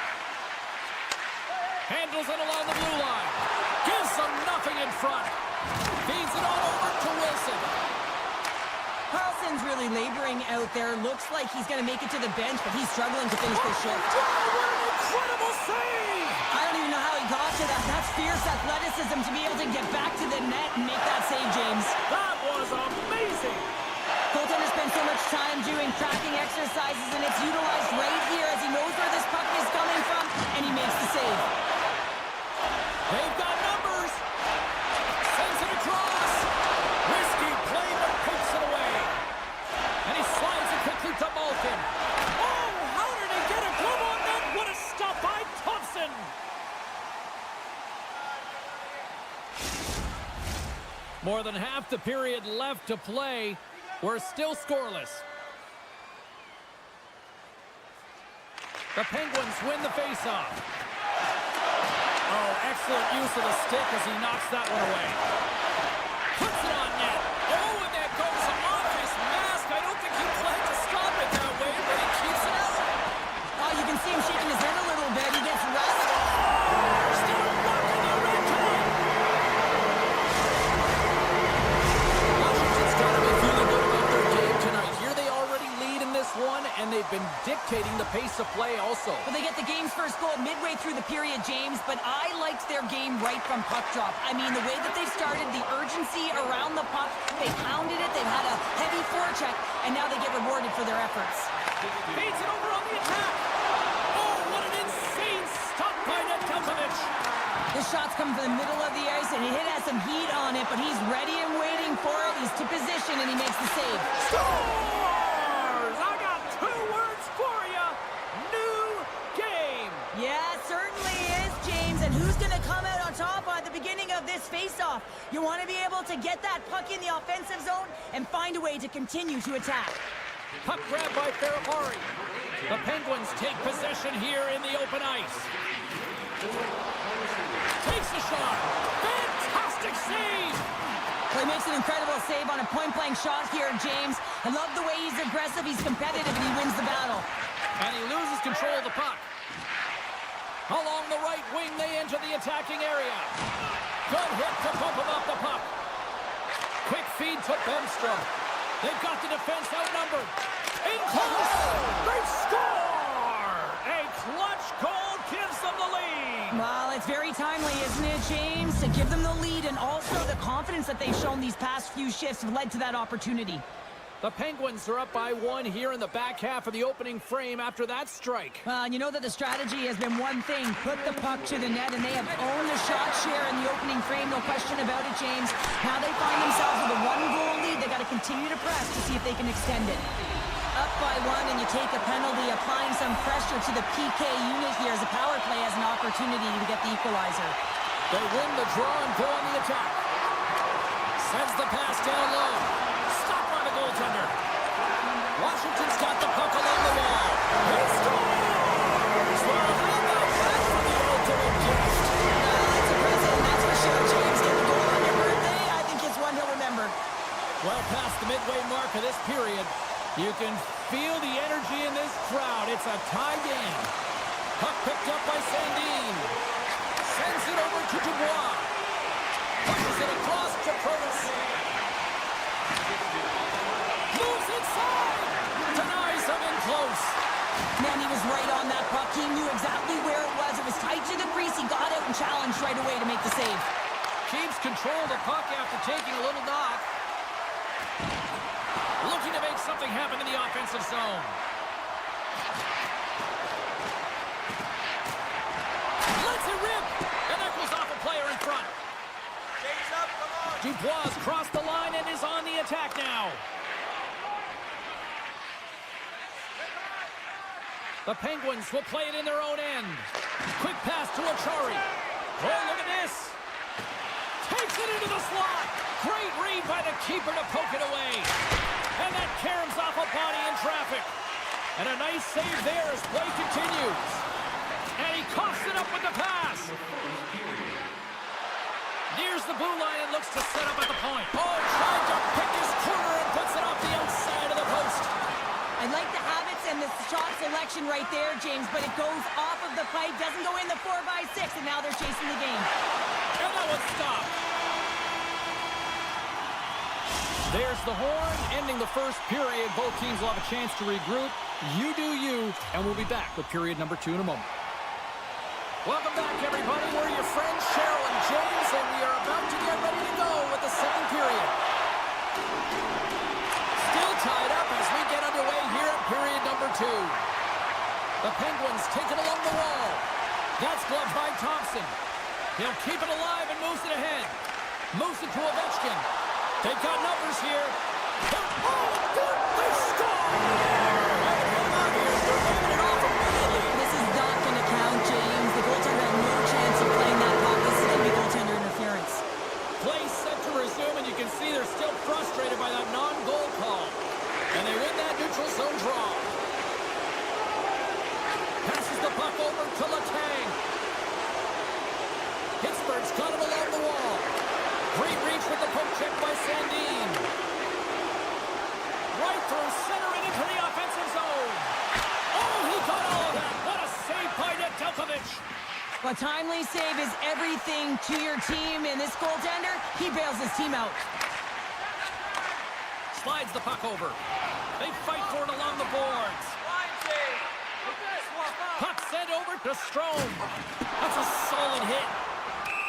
Handles it along the blue line. Gives them nothing in front. Feeds it all over to Wilson. Carlson's really laboring out there. Looks like he's going to make it to the bench, but he's struggling to finish this shift. What an incredible save! I don't even know how he got to that. That's fierce athleticism to be able to get back to the net and make that save, James. That was amazing! Goaltender spends so much time doing tracking exercises, and it's utilized right here as he knows where this puck is coming from, and he makes the save. They've got numbers. Sends it across. Risky play, but pokes it away. And he slides it quickly to Malkin. Oh, how did he get a glove on that? What a stop by Thompson. More than half the period left to play. We're still scoreless. The Penguins win the faceoff. Oh, excellent use of the stick as he knocks that one away. Puts it on net. Oh, and that goes off his mask. I don't think he planned to stop it that way, but he keeps it out. Oh, you can see him shaking his head a little bit. He gets rested. Still rocking the red tonight. Washington's got to be feeling good about their game tonight. Here they already lead in this one, and they've been dictating the pace of play also. Well, they get the game's first goal midway through the period, James, but I liked their game right from puck drop. I mean, the way that they've started, the urgency around the puck, they pounded it, they've had a heavy forecheck, and now they get rewarded for their efforts. Feeds it over on the attack. Oh, what an insane stop by Nedeljkovic. The shots come from the middle of the ice, and it has some heat on it, but he's ready and waiting for it. He's to position, and he makes the save. Scores! I got 2 words for you. New game. Yeah, certainly is, James. And who's going to come out on top at the beginning of this face-off? You want to be able to get that puck in the offensive zone and find a way to continue to attack. Puck grab by Ferrari. The Penguins take possession here in the open ice. Takes a shot. Fantastic save. Well, he makes an incredible save on a point-blank shot here, James. I love the way he's aggressive, he's competitive, and he wins the battle. And he loses control of the puck. Along the right wing, they enter the attacking area. Good hit to bump him off the puck. Quick feed to Bemstrom. They've got the defense outnumbered. In close. They score! A clutch goal gives them the lead. Well, it's very timely, isn't it, James? To give them the lead, and also the confidence that they've shown these past few shifts have led to that opportunity. The Penguins are up by 1 here in the back half of the opening frame after that strike. Well, you know that the strategy has been one thing, put the puck to the net, and they have owned the shot share in the opening frame, no question about it, James. Now they find themselves with a 1-goal lead. They got to continue to press to see if they can extend it. Up by 1, and you take a penalty, applying some pressure to the PK unit here as the power play has an opportunity to get the equalizer. They win the draw and go on the attack. Sends the pass down low. Stopped by the goaltender. Washington's got the puck along the wall. He scores! Well, how about that for the ultimate gift? That's impressive, that's for sure, James. Get the goal on your birthday, I think it's one he'll remember. Well past the midway mark of this period, you can feel the energy in this crowd. It's a tie game. Puck picked up by Sandin. Sends it over to Dubois. Pushes it across to Protas. Moves inside. Denies him in close. Man, he was right on that puck. He knew exactly where it was. was. It was tight to the crease. He got out and challenged right away to make the save. Keeps control of the puck after taking a little knock. Looking to make something happen in the offensive zone. Lets it rip! And that goes off a player in front. Dubois crossed the line and is on the attack now. The Penguins will play it in their own end. Quick pass to Achari. Oh, look at this. Takes it into the slot. Great read by the keeper to poke it away. And that caroms off a body in traffic. And a nice save there as play continues. And he coughs it up with the pass. Nears the blue line and looks to set up at the point. Oh, tried to pick his corner and puts it off the outside of the post. I like the habits and the shot selection right there, James, but it goes off of the pipe, doesn't go in the 4x6, and now they're chasing the game. And that one's stopped. There's the horn, ending the first period. Both teams will have a chance to regroup. You do you, and we'll be back with period number 2 in a moment. Welcome back, everybody. We're your friends, Cheryl and James, and we are about to get ready to go with the second period. Still tied up as we get underway here at period number 2. The Penguins take it along the wall. That's gloved by Thompson. He'll keep it alive and moves it ahead. Moves it to Ovechkin. They've got numbers here. Oh, good! They score! This is not going to count, James. The goaltender had no chance of playing that puck. This is going to be goaltender interference. Play set to resume, and you can see they're still frustrated by that non-goal call. And they win that neutral zone draw. Passes the puck over to Letang. Pittsburgh's got him along the wall. Great reach with the poke check by Sandin. Right through center and into the offensive zone. Oh, he got all of that. What a save by Nedeljkovic. A timely save is everything to your team, and this goaltender, he bails his team out. Slides the puck over. They fight for it along the boards. Puck sent over to Strome. That's a solid hit.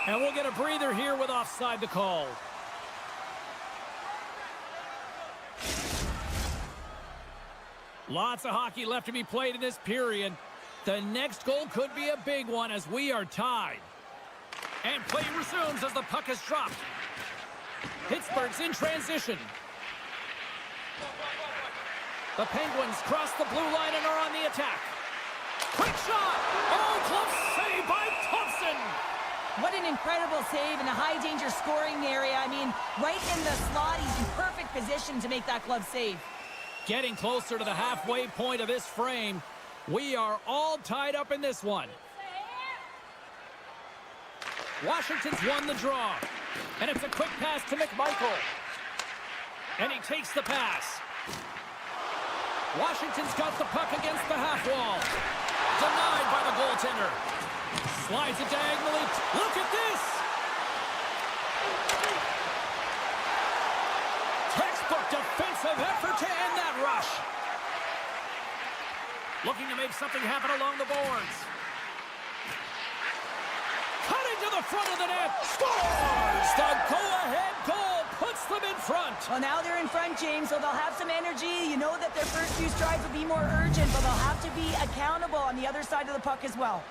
And we'll get a breather here with offside the call. Lots of hockey left to be played in this period. The next goal could be a big one as we are tied. And play resumes as the puck is dropped. Pittsburgh's in transition. The Penguins cross the blue line and are on the attack. Quick shot! Oh, close save by Thompson! What an incredible save in a high-danger scoring area. I mean, right in the slot, he's in perfect position to make that glove save. Getting closer to the halfway point of this frame. We are all tied up in this one. Washington's won the draw. And it's a quick pass to McMichael. And he takes the pass. Washington's got the puck against the half wall. Denied by the goaltender. Slides it diagonally. Look at this! Textbook defensive effort to end that rush. Looking to make something happen along the boards. Cutting to the front of the net. Scores! The go-ahead goal puts them in front. Well, now they're in front, James, so they'll have some energy. You know that their first few strides will be more urgent, but they'll have to be accountable on the other side of the puck as well.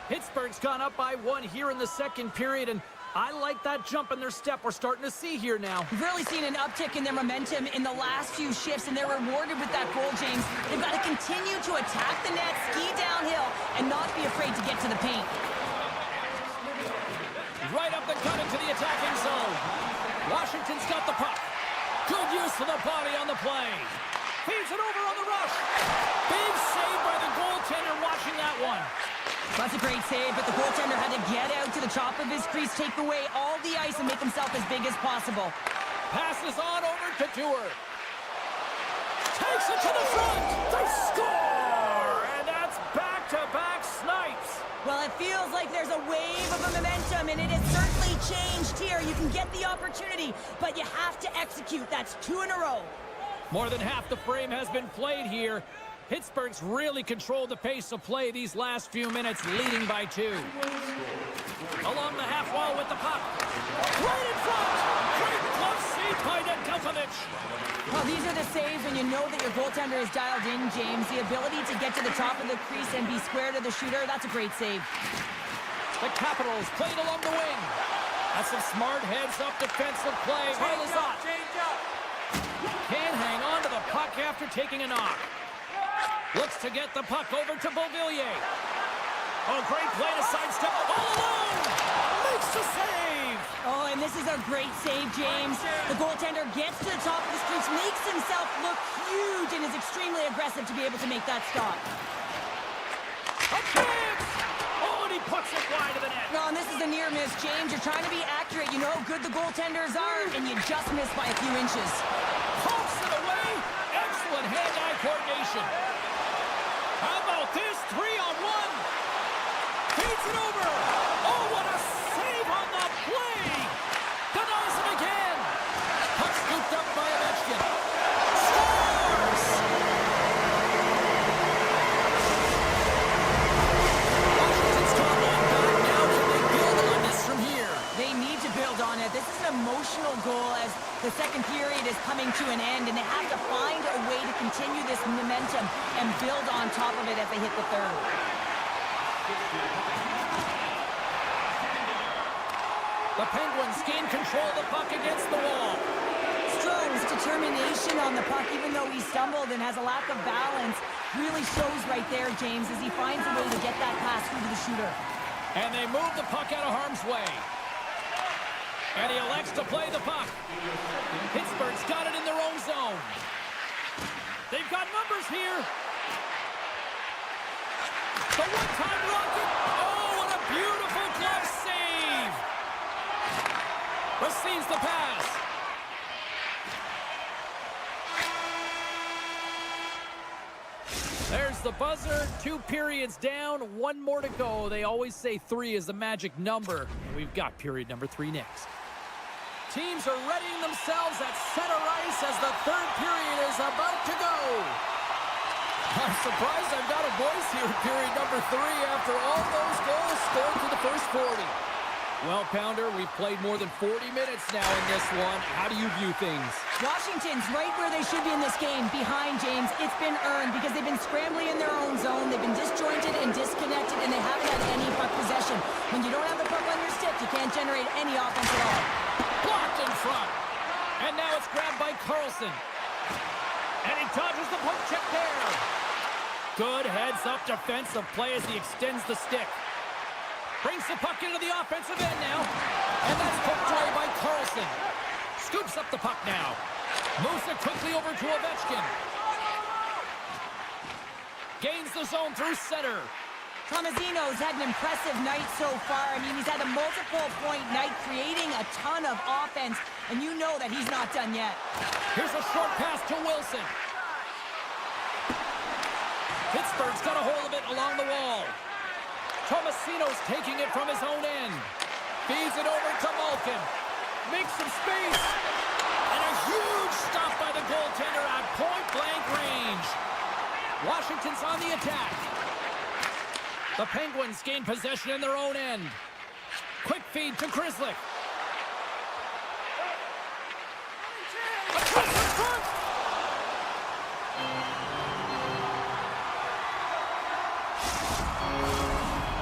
Pittsburgh's gone up by 1 here in the second period, and I like that jump in their step we're starting to see here now. We've really seen an uptick in their momentum in the last few shifts, and they're rewarded with that goal, James. They've got to continue to attack the net, ski downhill, and not be afraid to get to the paint. Right up the gut into the attacking zone. Washington's got the puck. Good use of the body on the play. Feeds it over on the rush. Big save by the goaltender watching that one. That's a great save, but the goaltender had to get out to the top of his crease, take away all the ice, and make himself as big as possible. Passes on over to Dewar. Takes it to the front. They score! And that's back-to-back snipes. Well, it feels like there's a wave of momentum, and it has certainly changed here. You can get the opportunity, but you have to execute. That's 2 in a row. More than half the frame has been played here. Pittsburgh's really controlled the pace of play these last few minutes, leading by 2. Along the half wall with the puck. Right in front! Great glove save by Nedeljkovic. Well, these are the saves when you know that your goaltender is dialed in, James. The ability to get to the top of the crease and be square to the shooter, that's a great save. The Capitals played along the wing. That's some smart heads-up defensive play. Change up. Can't hang on to the puck after taking a knock. Looks to get the puck over to Beauvillier. Oh, great play to sidestep. All alone! Makes the save! Oh, and this is a great save, James. The goaltender gets to the top of the crease, makes himself look huge, and is extremely aggressive to be able to make that stop. A chance! Oh, and he puts it wide of the net. No, and this is a near miss, James. You're trying to be accurate. You know how good the goaltenders are, and you just miss by a few inches. Pumps it away. Excellent hand-eye coordination. How about this? 3-on-1. Feeds it over. Oh, what a save on the play. Denies him again. Puck scooped up by Ovechkin. Scores! Washington's got one back now. Can they build on this from here? They need to build on it. This is an emotional goal as the second period is coming to an end, and they have to find a way to continue this momentum and build on top of it as they hit the third. The Penguins gain control of the puck against the wall. Strome's determination on the puck, even though he stumbled and has a lack of balance, really shows right there, James, as he finds a way to get that pass through to the shooter. And they move the puck out of harm's way. And he elects to play the puck. Pittsburgh's got it in their own zone. They've got numbers here. The one-time rocket. Oh, what a beautiful glove save. Receives the pass. There's the buzzer. 2 periods down, 1 more to go. They always say 3 is the magic number. And we've got period number 3 next. Teams are readying themselves at center ice as the third period is about to go. I'm surprised I've got a voice here in period number 3 after all those goals scored through the first 40. Well, Pounder, we've played more than 40 minutes now in this one. How do you view things? Washington's right where they should be in this game, behind James. It's been earned because they've been scrambling in their own zone. They've been disjointed and disconnected, and they haven't had any puck possession. When you don't have the puck on your stick, you can't generate any offense at all. Blocked in front. And now it's grabbed by Carlson. And he dodges the poke check there. Good heads-up defensive play as he extends the stick. Brings the puck into the offensive end now. And that's poked away by Carlson. Scoops up the puck now. Moves it quickly over to Ovechkin. Gains the zone through center. Tomasino's had an impressive night so far. I mean, he's had a multiple-point night, creating a ton of offense, and you know that he's not done yet. Here's a short pass to Wilson. Pittsburgh's got a hold of it along the wall. Tomasino's taking it from his own end. Feeds it over to Malkin. Makes some space. And a huge stop by the goaltender at point-blank range. Washington's on the attack. The Penguins gain possession in their own end. Quick feed to Grizzly.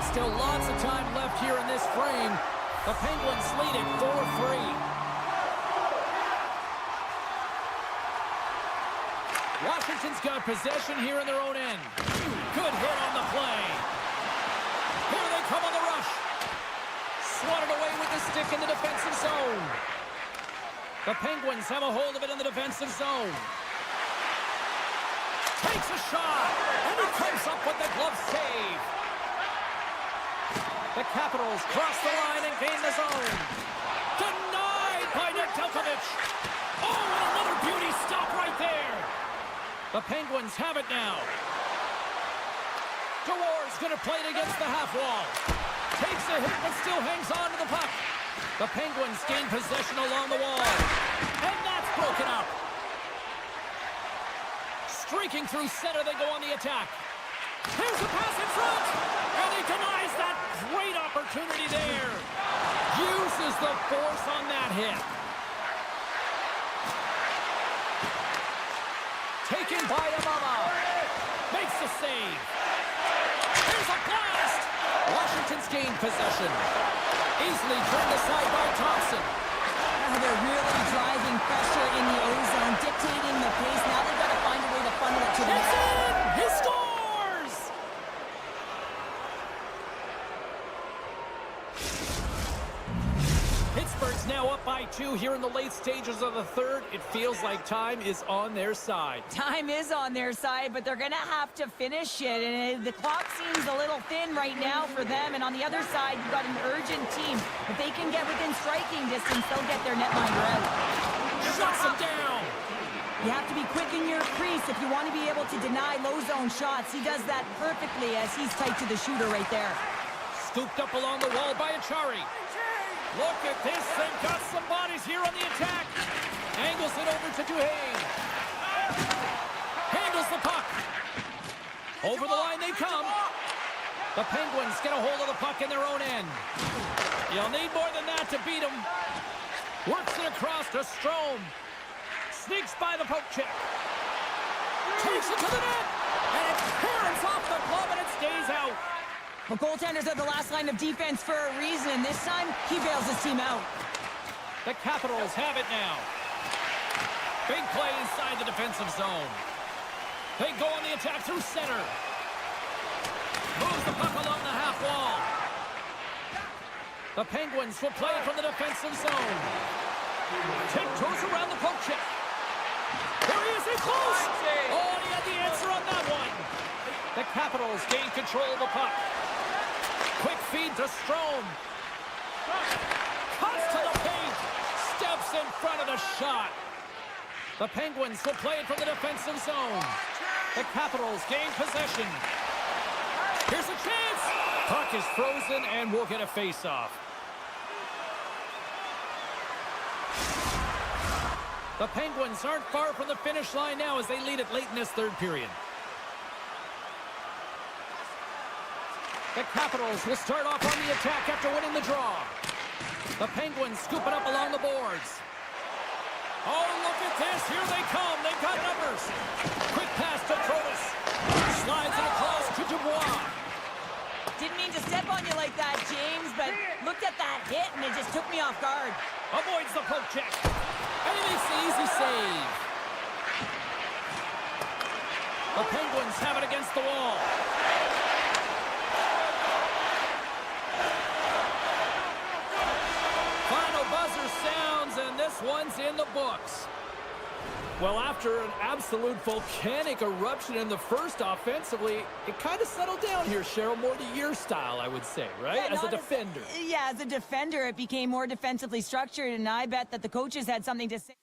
Still lots of time left here in this frame. The Penguins lead it 4-3. Washington's got possession here in their own end. Good hit on the play. Here they come on the rush. Swatted away with the stick in the defensive zone. The Penguins have a hold of it in the defensive zone. Takes a shot, and he comes up with the glove save. The Capitals cross the line and gain the zone. Denied by Nedeljkovic. Oh, and another beauty stop right there. The Penguins have it now. DeWar's going to play it against the half wall. Takes a hit but still hangs on to the puck. The Penguins gain possession along the wall. And that's broken up. Streaking through center, they go on the attack. Here's a pass in front, and he denies that great opportunity there. Uses the force on that hit. Taken by Amama. Makes the save. Here's a blast. Washington's gained possession. Easily turned aside by Thompson. Now they're really driving pressure in the O-zone, dictating the pace. Now they've got to find a way to funnel it to the net. It's in! He scores! Pittsburgh's now up by 2 here in the late stages of the third. It feels like time is on their side. Time is on their side, but they're going to have to finish it. And the clock seems a little thin right now for them. And on the other side, you've got an urgent team. If they can get within striking distance, they'll get their netminder out. Shuts him down. You have to be quick in your crease if you want to be able to deny low zone shots. He does that perfectly as he's tight to the shooter right there. Scooped up along the wall by Achari. Look at this. They've got some bodies here on the attack. Angles it over to Duhane. Handles the puck. Over the line they come. The Penguins get a hold of the puck in their own end. You'll need more than that to beat them. Works it across to Strome. Sneaks by the poke check. Takes it to the net. And it turns off the glove and it stays out. Well, goaltenders are the last line of defense for a reason. This time, he bails his team out. The Capitals have it now. Big play inside the defensive zone. They go on the attack through center. Moves the puck along the half wall. The Penguins will play it from the defensive zone. Tiptoes around the poke check. There he is, in close! Oh, he had the answer on that one. The Capitals gain control of the puck. Quick feed to Strome. Cuts to the paint. Steps in front of the shot. The Penguins will play it from the defensive zone. The Capitals gain possession. Here's a chance. Puck is frozen and we'll get a face-off. The Penguins aren't far from the finish line now as they lead it late in this third period. The Capitals will start off on the attack after winning the draw. The Penguins scoop it up along the boards. Oh, look at this. Here they come. They've got numbers. Quick pass to Protas. Slides it across to Dubois. Didn't mean to step on you like that, James, but looked at that hit and it just took me off guard. Avoids the poke check. And he makes the easy save. The Penguins have it against the wall. Final buzzer sounds, and this one's in the books. Well, after an absolute volcanic eruption in the first offensively, it kind of settled down here, Cheryl, more to your style, I would say, right? Yeah, as a defender. As a defender, it became more defensively structured, and I bet that the coaches had something to say.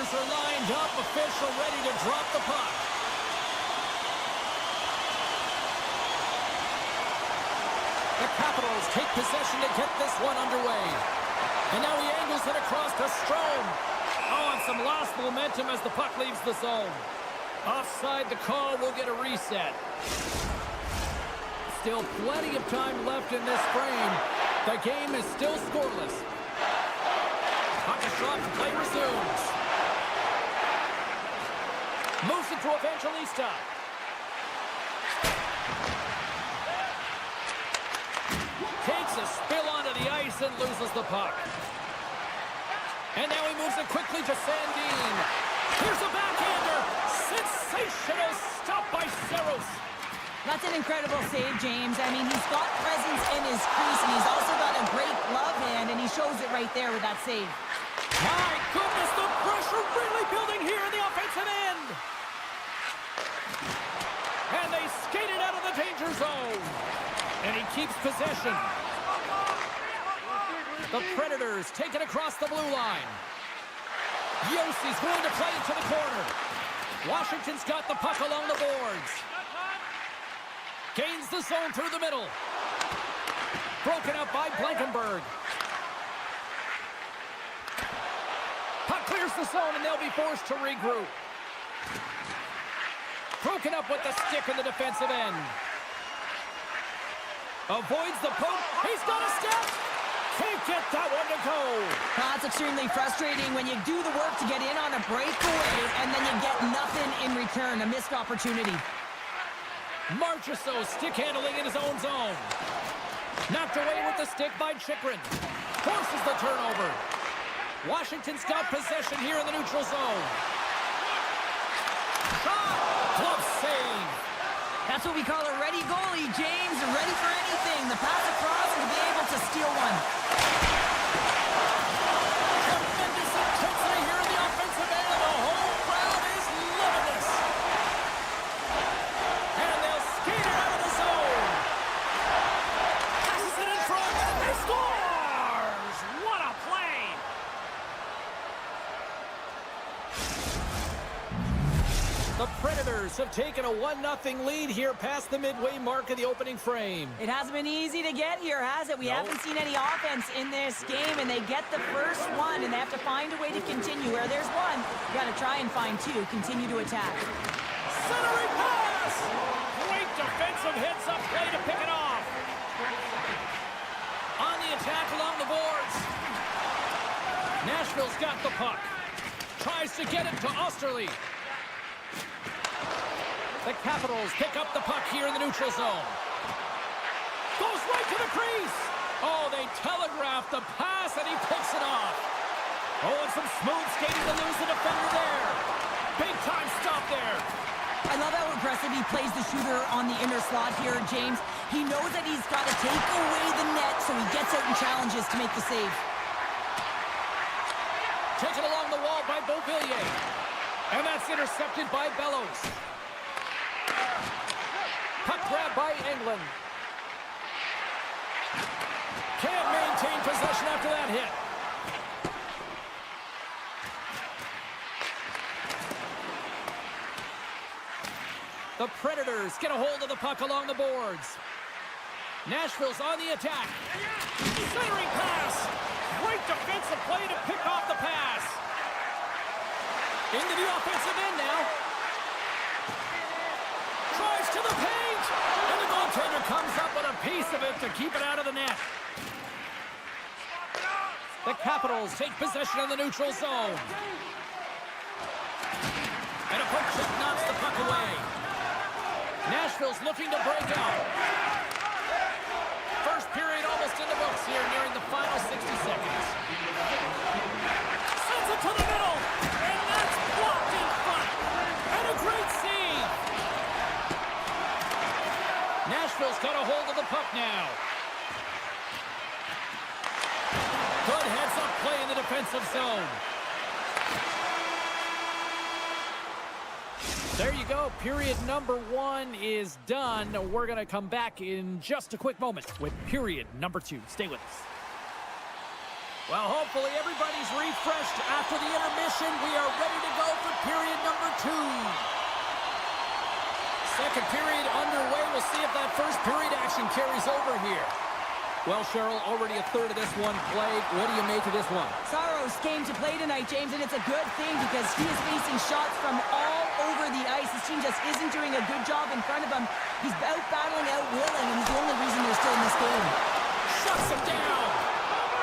Defenders are lined up, official ready to drop the puck. The Capitals take possession to get this one underway. And now he angles it across to Strome. Oh, and some lost momentum as the puck leaves the zone. Offside the call, will get a reset. Still plenty of time left in this frame. The game is still scoreless. Puck is dropped, play resumes. Moves it to Evangelista. Takes a spill onto the ice and loses the puck. And now he moves it quickly to Sandin. Here's a backhander. Sensational stop by Saros. That's an incredible save, James. I mean, he's got presence in his crease, and he's also got a great glove hand, and he shows it right there with that save. My goodness, the pressure really building here in the offensive end. And they skate it out of the danger zone. And he keeps possession. The Predators take it across the blue line. Yossi's going to play it to the corner. Washington's got the puck along the boards. Gains the zone through the middle. Broken up by Blankenberg. Puck clears the zone and they'll be forced to regroup. Broken up with the stick in the defensive end. Avoids the poke. He's got a step. Can't get that one to go. That's extremely frustrating when you do the work to get in on a breakaway and then you get nothing in return. A missed opportunity. Marchessault stick handling in his own zone. Knocked away with the stick by Chychrun. Forces the turnover. Washington's got possession here in the neutral zone. Shot! Glove save. That's what we call a ready goalie, James. Ready for anything. The pass across and to be able to steal one. Tremendous intensity here in the offensive end. The whole crowd is loving this. And they'll skate it out of the zone. Passes it in front. He scores! What a play! The Predators have taken a 1-0 lead here past the midway mark of the opening frame. It hasn't been easy to get here, has it? We haven't seen any offense in this game, and they get the first one, and they have to find a way to continue. Where there's one, you got to try and find two. Continue to attack. Centering pass! Great defensive heads-up play to pick it off. On the attack along the boards. Nashville's got the puck. Tries to get it to Osterley. The Capitals pick up the puck here in the neutral zone. Goes right to the crease. Oh, they telegraph the pass, and he picks it off. Oh, and some smooth skating to lose the defender there. Big time stop there. I love how aggressive he plays the shooter on the inner slot here, James. He knows that he's got to take away the net, so he gets out and challenges to make the save. Taken along the wall by Beauvillier. And that's intercepted by Bellows. Puck grab by England. Can't maintain possession after that hit. The Predators get a hold of the puck along the boards. Nashville's on the attack. Centering pass. Great defensive play to pick off the pass. Into the offensive end now. Tries to the paint. And the goaltender comes up with a piece of it to keep it out of the net. The Capitals take possession of the neutral zone. And a poke check knocks the puck away. Nashville's looking to break out. First period almost in the books here, nearing the final 60 seconds. Sends it to the middle, and that's blocked in front. And a great save. Nashville's got a hold of the puck now. Good heads-up play in the defensive zone. There you go. Period number 1 is done. We're going to come back in just a quick moment with period number 2. Stay with us. Well, hopefully everybody's refreshed after the intermission. We are ready to go for period number 2. Second period underway. We'll see if that first period action carries over here. Well, Cheryl, already a third of this one played. What do you make of this one? Saros came to play tonight, James, and it's a good thing because he is facing shots from all over the ice. His team just isn't doing a good job in front of him. He's out-battling, out-willing, and he's the only reason they're still in this game. Shuts him down!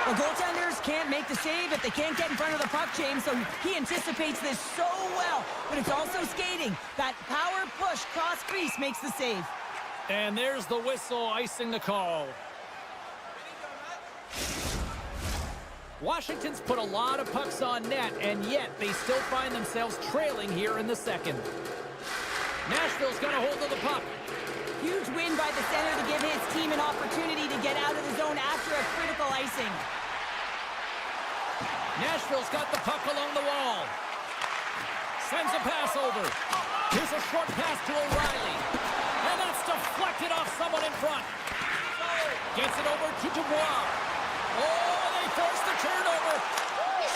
The goaltenders can't make the save if they can't get in front of the puck, James, so he anticipates this so well. But it's also skating. That power push cross crease makes the save. And there's the whistle icing the call. Washington's put a lot of pucks on net, and yet they still find themselves trailing here in the second. Nashville's got a hold of the puck. Huge win by the center to give his team an opportunity to get out of the zone after a critical icing. Nashville's got the puck along the wall. Sends a pass over. Here's a short pass to O'Reilly. And that's deflected off someone in front. Gets it over to Dubois. Oh, they force the turnover.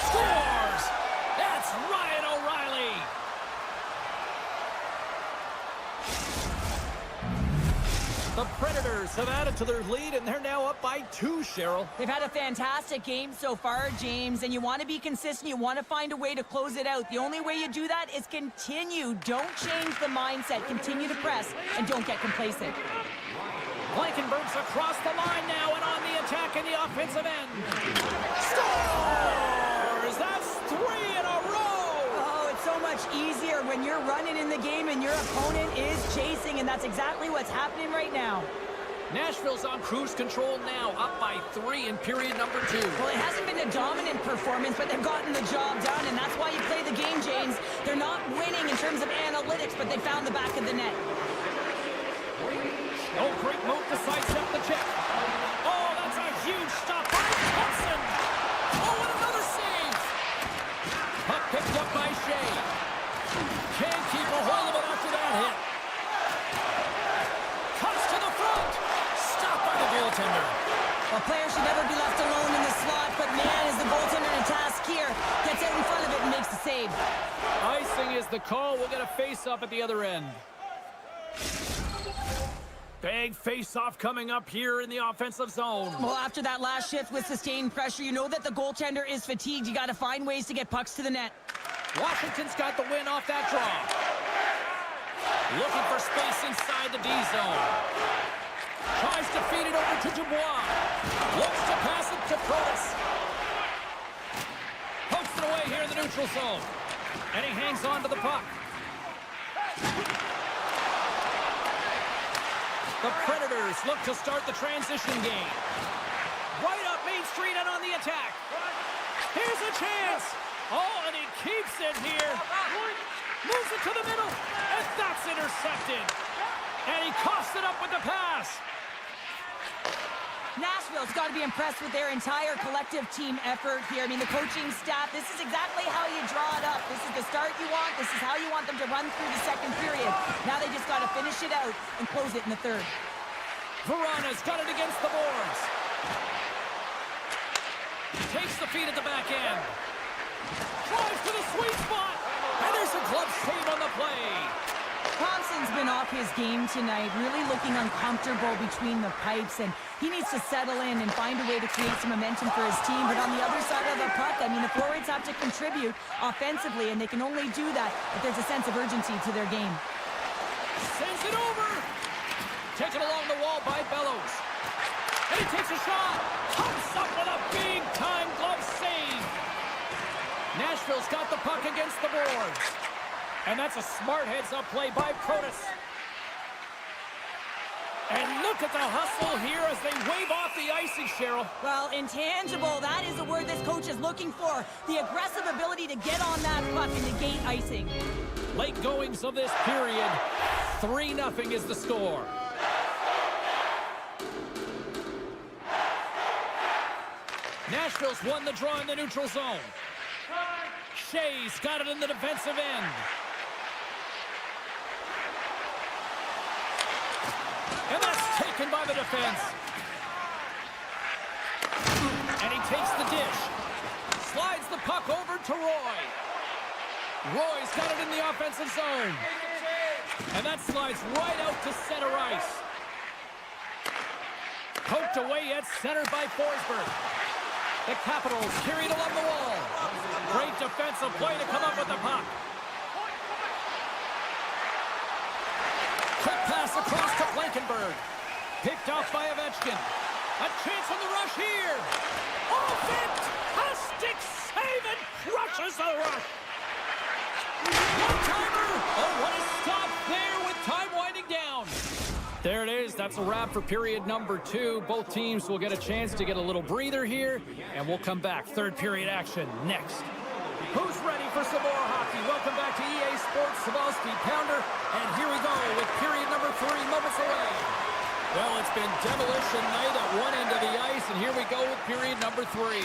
Scores! That's Ryan O'Reilly. The Predators have added to their lead, and they're now up by 2, Cheryl. They've had a fantastic game so far, James, and you want to be consistent. You want to find a way to close it out. The only way you do that is continue. Don't change the mindset. Continue to press, and don't get complacent. Blankenberg's across the line now and on the attack in the offensive end. Scores! That's 3 in a row! Oh, it's so much easier when you're running in the game and your opponent is chasing, and that's exactly what's happening right now. Nashville's on cruise control now, up by 3 in period number 2. Well, it hasn't been a dominant performance, but they've gotten the job done, and that's why you play the game, James. They're not winning in terms of analytics, but they found the back of the net. Oh, great move to sidestep the check. Oh, that's a huge stop by Thompson. Oh, and another save. Puck picked up by Shea. Can't keep a hold of it after that hit. Cuts to the front. Stopped by the goaltender. A player should never be left alone in the slot, but man, is the goaltender in a task here. Gets out in front of it and makes the save. Icing is the call. We'll get a face-off at the other end. Big face-off coming up here in the offensive zone. Well, after that last shift with sustained pressure, you know that the goaltender is fatigued. You got to find ways to get pucks to the net. Washington's got the win off that draw. Looking for space inside the D zone. Tries to feed it over to Dubois. Looks to pass it to Protas. Pokes it away here in the neutral zone. And he hangs on to the puck. The Predators look to start the transition game. Right up Main Street and on the attack. Here's a chance. Oh, and he keeps it here. Moves it to the middle, and that's intercepted. And he coughs it up with the pass. Nashville's got to be impressed with their entire collective team effort here. I mean, the coaching staff, this is exactly how you draw it up. This is the start you want. This is how you want them to run through the second period. Now they just got to finish it out and close it in the third. Verana's got it against the boards. Takes the feed at the back end. Drives to the sweet spot. And there's a glove save on the play. Thompson's been off his game tonight, really looking uncomfortable between the pipes, and he needs to settle in and find a way to create some momentum for his team. But on the other side of the puck, I mean, the forwards have to contribute offensively, and they can only do that if there's a sense of urgency to their game. Sends it over. Taken along the wall by Bellows. And he takes a shot. Comes up with a big-time glove save. Nashville's got the puck against the boards. And that's a smart heads-up play by Protas. And look at the hustle here as they wave off the icing, Cheryl. Well, intangible, that is the word this coach is looking for. The aggressive ability to get on that puck and negate icing. Late goings of this period. 3-0 is the score. Nashville's won the draw in the neutral zone. Shea's got it in the defensive end. And that's taken by the defense. And he takes the dish. puck over to Roy. Roy's got it in the offensive zone. And that slides right out to center ice. Poked away at center by Forsberg. The Capitals carried along the wall. Great defensive play to come up with the puck. Quick pass across to Blankenberg. Picked off by Ovechkin. A chance on the rush here. Oh, fantastic save and crushes the rush. One-timer. Oh, what a stop there with time winding down. There it is. That's a wrap for period number 2. Both teams will get a chance to get a little breather here, and we'll come back. Third period action next. Who's ready for some more hockey? Welcome back to EA Sports Savalsky Pounder, and here we go with period number 3 moments away. Well, it's been demolition night at one end of the ice, and here we go with period number 3.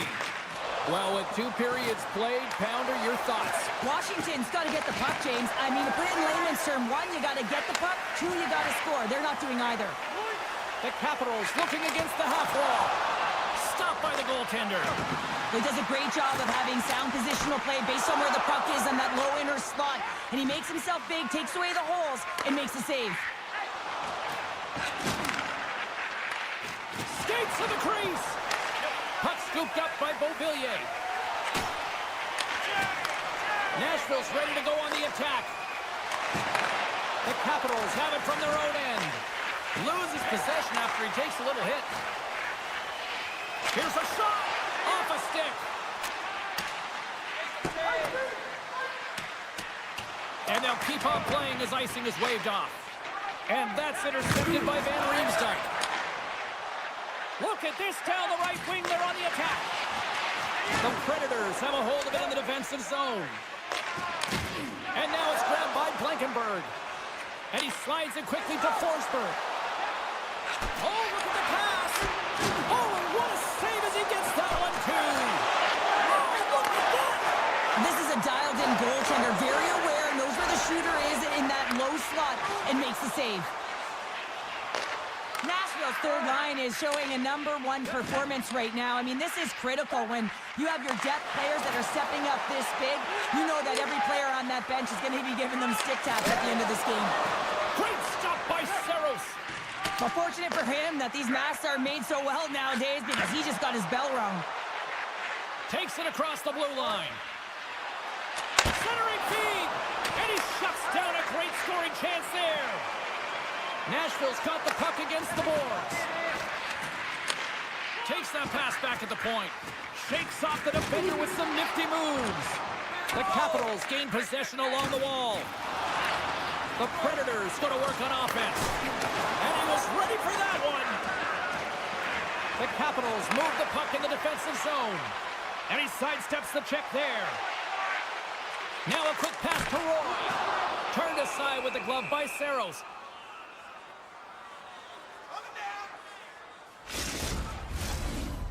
Well, with 2 periods played, Pounder, your thoughts? Washington's got to get the puck, James. I mean, to put it in layman's term, 1, you got to get the puck. 2, you got to score. They're not doing either. The Capitals looking against the half wall. Stopped by the goaltender. He does a great job of having sound positional play based on where the puck is on that low inner slot. And he makes himself big, takes away the holes, and makes a save. Skates to the crease. Puck scooped up by Beauvillier. Nashville's ready to go on the attack. The Capitals have it from their own end. Loses possession after he takes a little hit. Here's a shot. Off a stick. And they'll keep on playing as icing is waved off. And that's intercepted by Van Riemsdyk. Look at this down the right wing. They're on the attack. The Predators have a hold of it in the defensive zone. And now it's grabbed by Blankenberg. And he slides it quickly to Forsberg. Oh, look at the pass. Oh, and what a save as he gets that one, too. Oh, look at that. This is a dialed-in goaltender, very aware, knows where the shooter is in that low slot, and makes the save. Nashville's third line is showing a #1 performance right now. I mean, this is critical when you have your depth players that are stepping up this big. You know that every player on that bench is going to be giving them stick taps at the end of this game. Great stop by Saros. Well, fortunate for him that these masks are made so well nowadays because he just got his bell rung. Takes it across the blue line. Centering feed. And he shuts down a great scoring chance there. Nashville's got the puck against the boards. Takes that pass back at the point. Shakes off the defender with some nifty moves. The Capitals gain possession along the wall. The Predators go to work on offense. And he was ready for that one. The Capitals move the puck in the defensive zone. And he sidesteps the check there. Now a quick pass to Roy. Turned aside with the glove by Saros.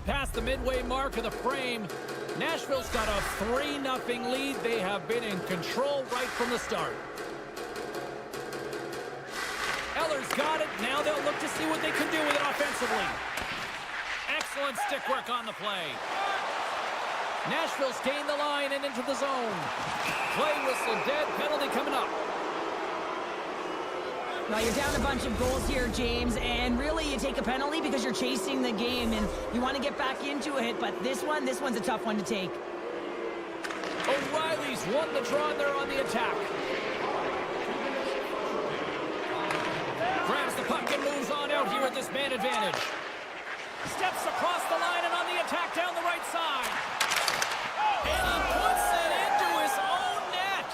Past the midway mark of the frame, Nashville's got a 3-0 lead. They have been in control right from the start. Eller's got it. Now they'll look to see what they can do with it offensively. Excellent stick work on the play. Nashville's gained the line and into the zone. Play whistle dead. Penalty coming up. Now you're down a bunch of goals here, James, and really you take a penalty because you're chasing the game and you want to get back into it, but this one's a tough one to take. O'Reilly's won the draw there on the attack. Grabs the puck and moves on out here at this man advantage. Steps across the line and on the attack down the right side. And he puts it into his own net.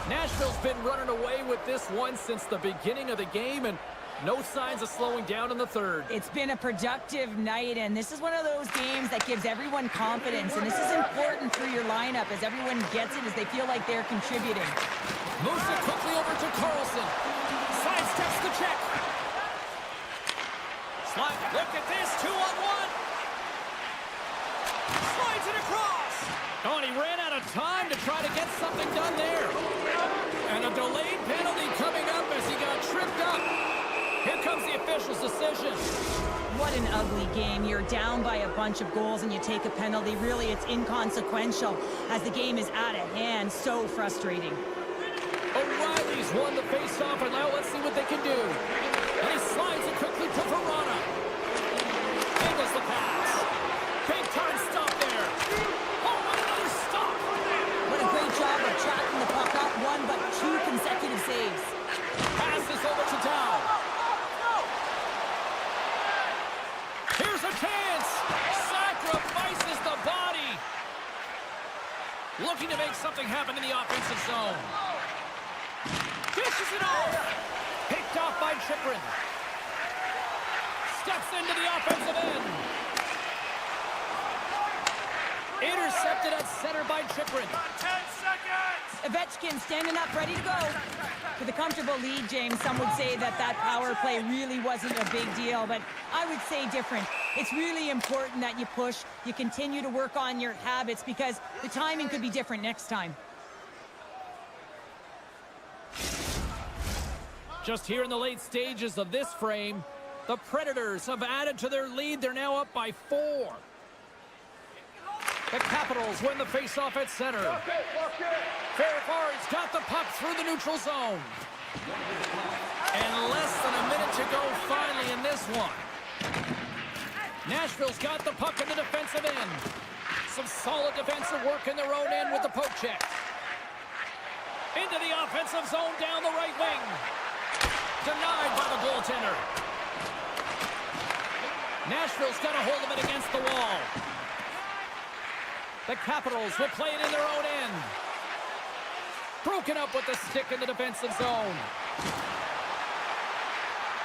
Nashville's been running away with this one since the beginning of the game, and no signs of slowing down in the third. It's been a productive night, and this is one of those games that gives everyone confidence, and this is important for your lineup as everyone gets it, as they feel like they're contributing. Moves it quickly over to Carlson. Sidesteps the check. Slide. Look at this, 2-on-1. Slides it across. Oh, and he ran out of time to try to get something done there. And a delayed penalty coming up as he got tripped up. Here comes the official's decision. What an ugly game. You're down by a bunch of goals and you take a penalty. Really, it's inconsequential as the game is out of hand. So frustrating. O'Reilly's won the face-off, and now let's see what they can do. And he slides it quickly to Verona. Angles the pass. Big-time stop there. Oh, what another stop. What a great job of tracking the puck. Not one, but two consecutive saves. Passes over to Dow. Here's a chance. Sacrifices the body. Looking to make something happen in the offensive zone. Dishes it off. Picked off by Chyprin. Steps into the offensive end. Intercepted at center by Chyprin. 10 seconds. Ovechkin standing up, ready to go. With a comfortable lead, James, some would say that power play really wasn't a big deal, but I would say different. It's really important that you push, you continue to work on your habits because the timing could be different next time. Just here in the late stages of this frame, the Predators have added to their lead. They're now up by 4. The Capitals win the faceoff at center. Ferrari's got the puck through the neutral zone. And less than a minute to go finally in this one. Nashville's got the puck in the defensive end. Some solid defensive work in their own end with the poke check. Into the offensive zone down the right wing. Denied by the goaltender. Nashville's got a hold of it against the wall. The Capitals will play it in their own end. Broken up with the stick in the defensive zone.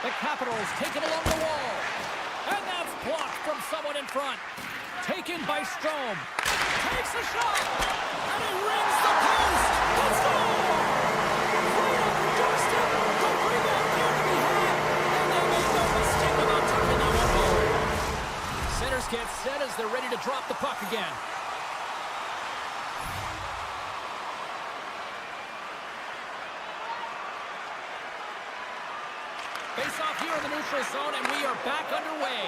The Capitals take it along the wall. And that's blocked from someone in front. Taken by Strome. Takes a shot. And he rings the post. Let's go! Right on the doorstep. The rebound there to be had. And they made no mistake about taking that one home. Centers get set as they're ready to drop the puck again. Face off here in the neutral zone, and we are back underway.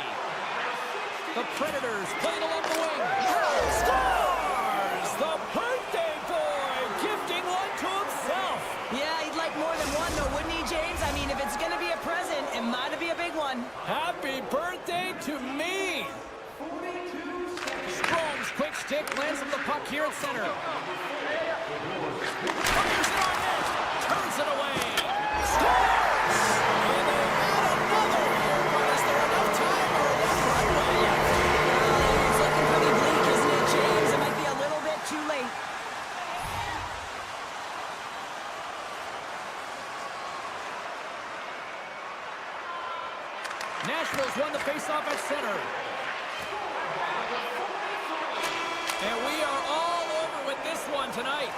The Predators playing along the wing. Scores! The birthday boy gifting one to himself. Yeah, he'd like more than one, though, wouldn't he, James? I mean, if it's going to be a present, it might be a big one. Happy birthday to me! Strome's quick stick lands him the puck here at center. Fires it on net. Turns it away. Scores! Nashville's won the faceoff at center. And we are all over with this one tonight.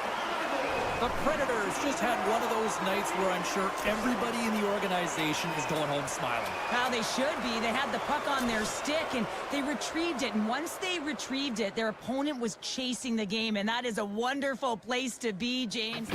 The Predators just had one of those nights where I'm sure everybody in the organization is going home smiling. How they should be. They had the puck on their stick, and they retrieved it. And once they retrieved it, their opponent was chasing the game, and that is a wonderful place to be, James.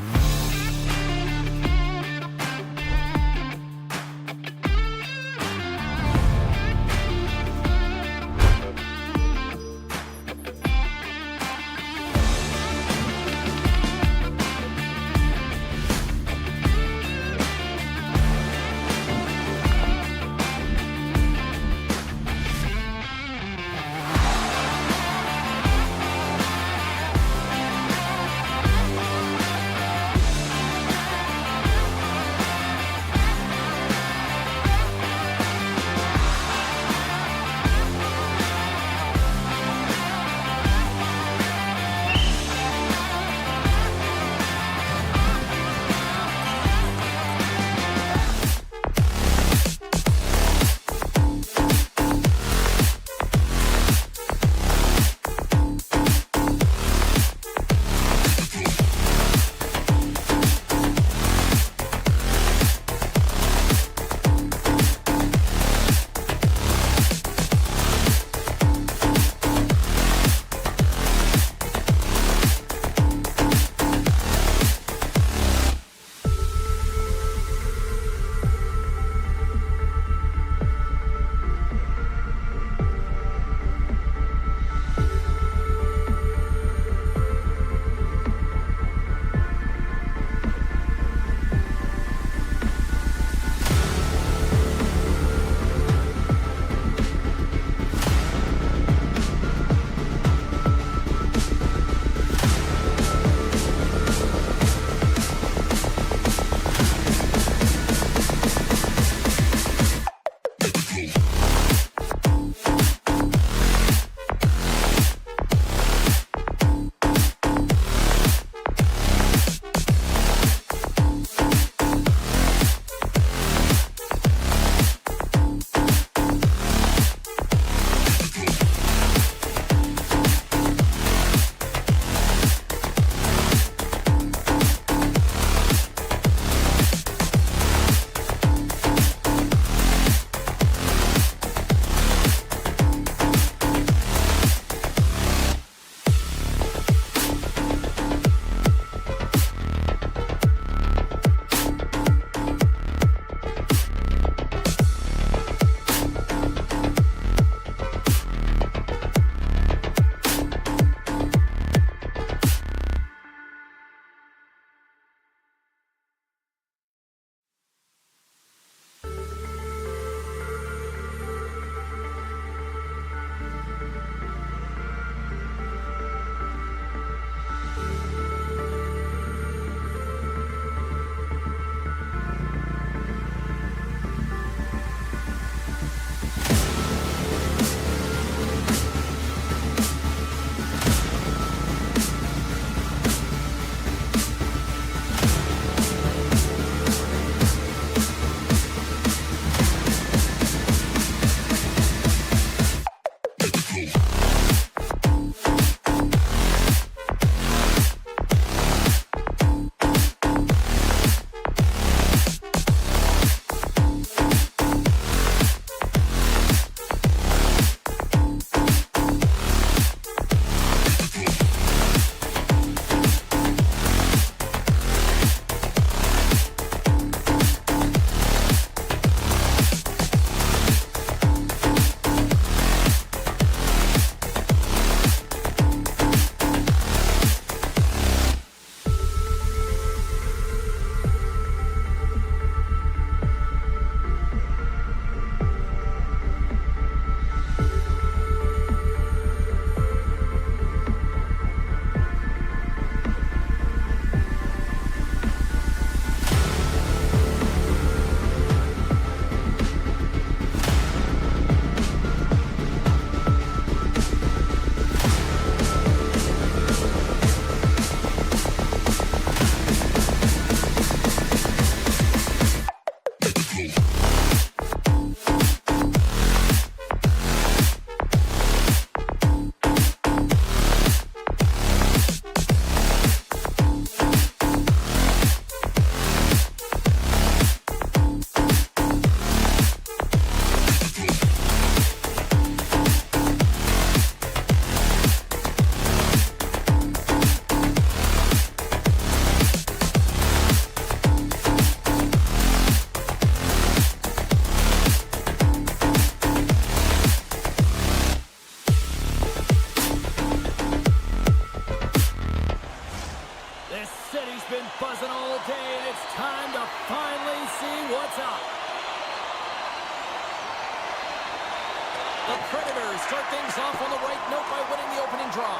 The Predators start things off on the right note by winning the opening draw.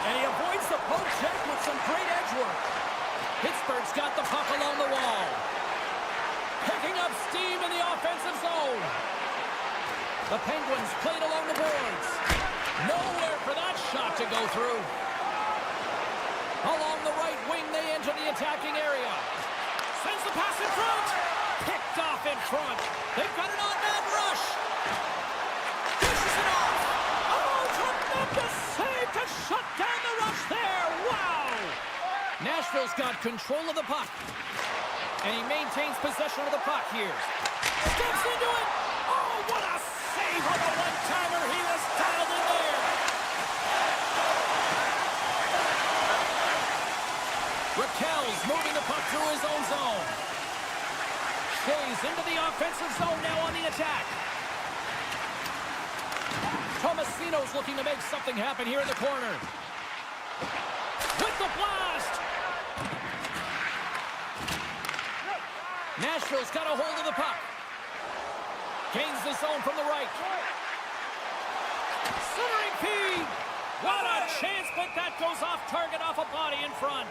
And he avoids the poke check with some great edge work. Pittsburgh's got the puck along the wall. Picking up steam in the offensive zone. The Penguins played along the boards. Nowhere for that shot to go through. Along the right wing, they enter the attacking area. Sends the pass in front. Picked off in front. They've got an on-man rush. Dishes it off. Oh, tremendous save to shut down the rush there. Wow. Nashville's got control of the puck. And he maintains possession of the puck here. Steps into it. Oh, what a save on the one-timer. He was dialed in there. Raquel's moving the puck through his own zone. Stays into the offensive zone now on the attack. Tomasino's looking to make something happen here in the corner. With the blast! Nashville's got a hold of the puck. Gains the zone from the right. Centering feed! What a chance, but that goes off target off a body in front.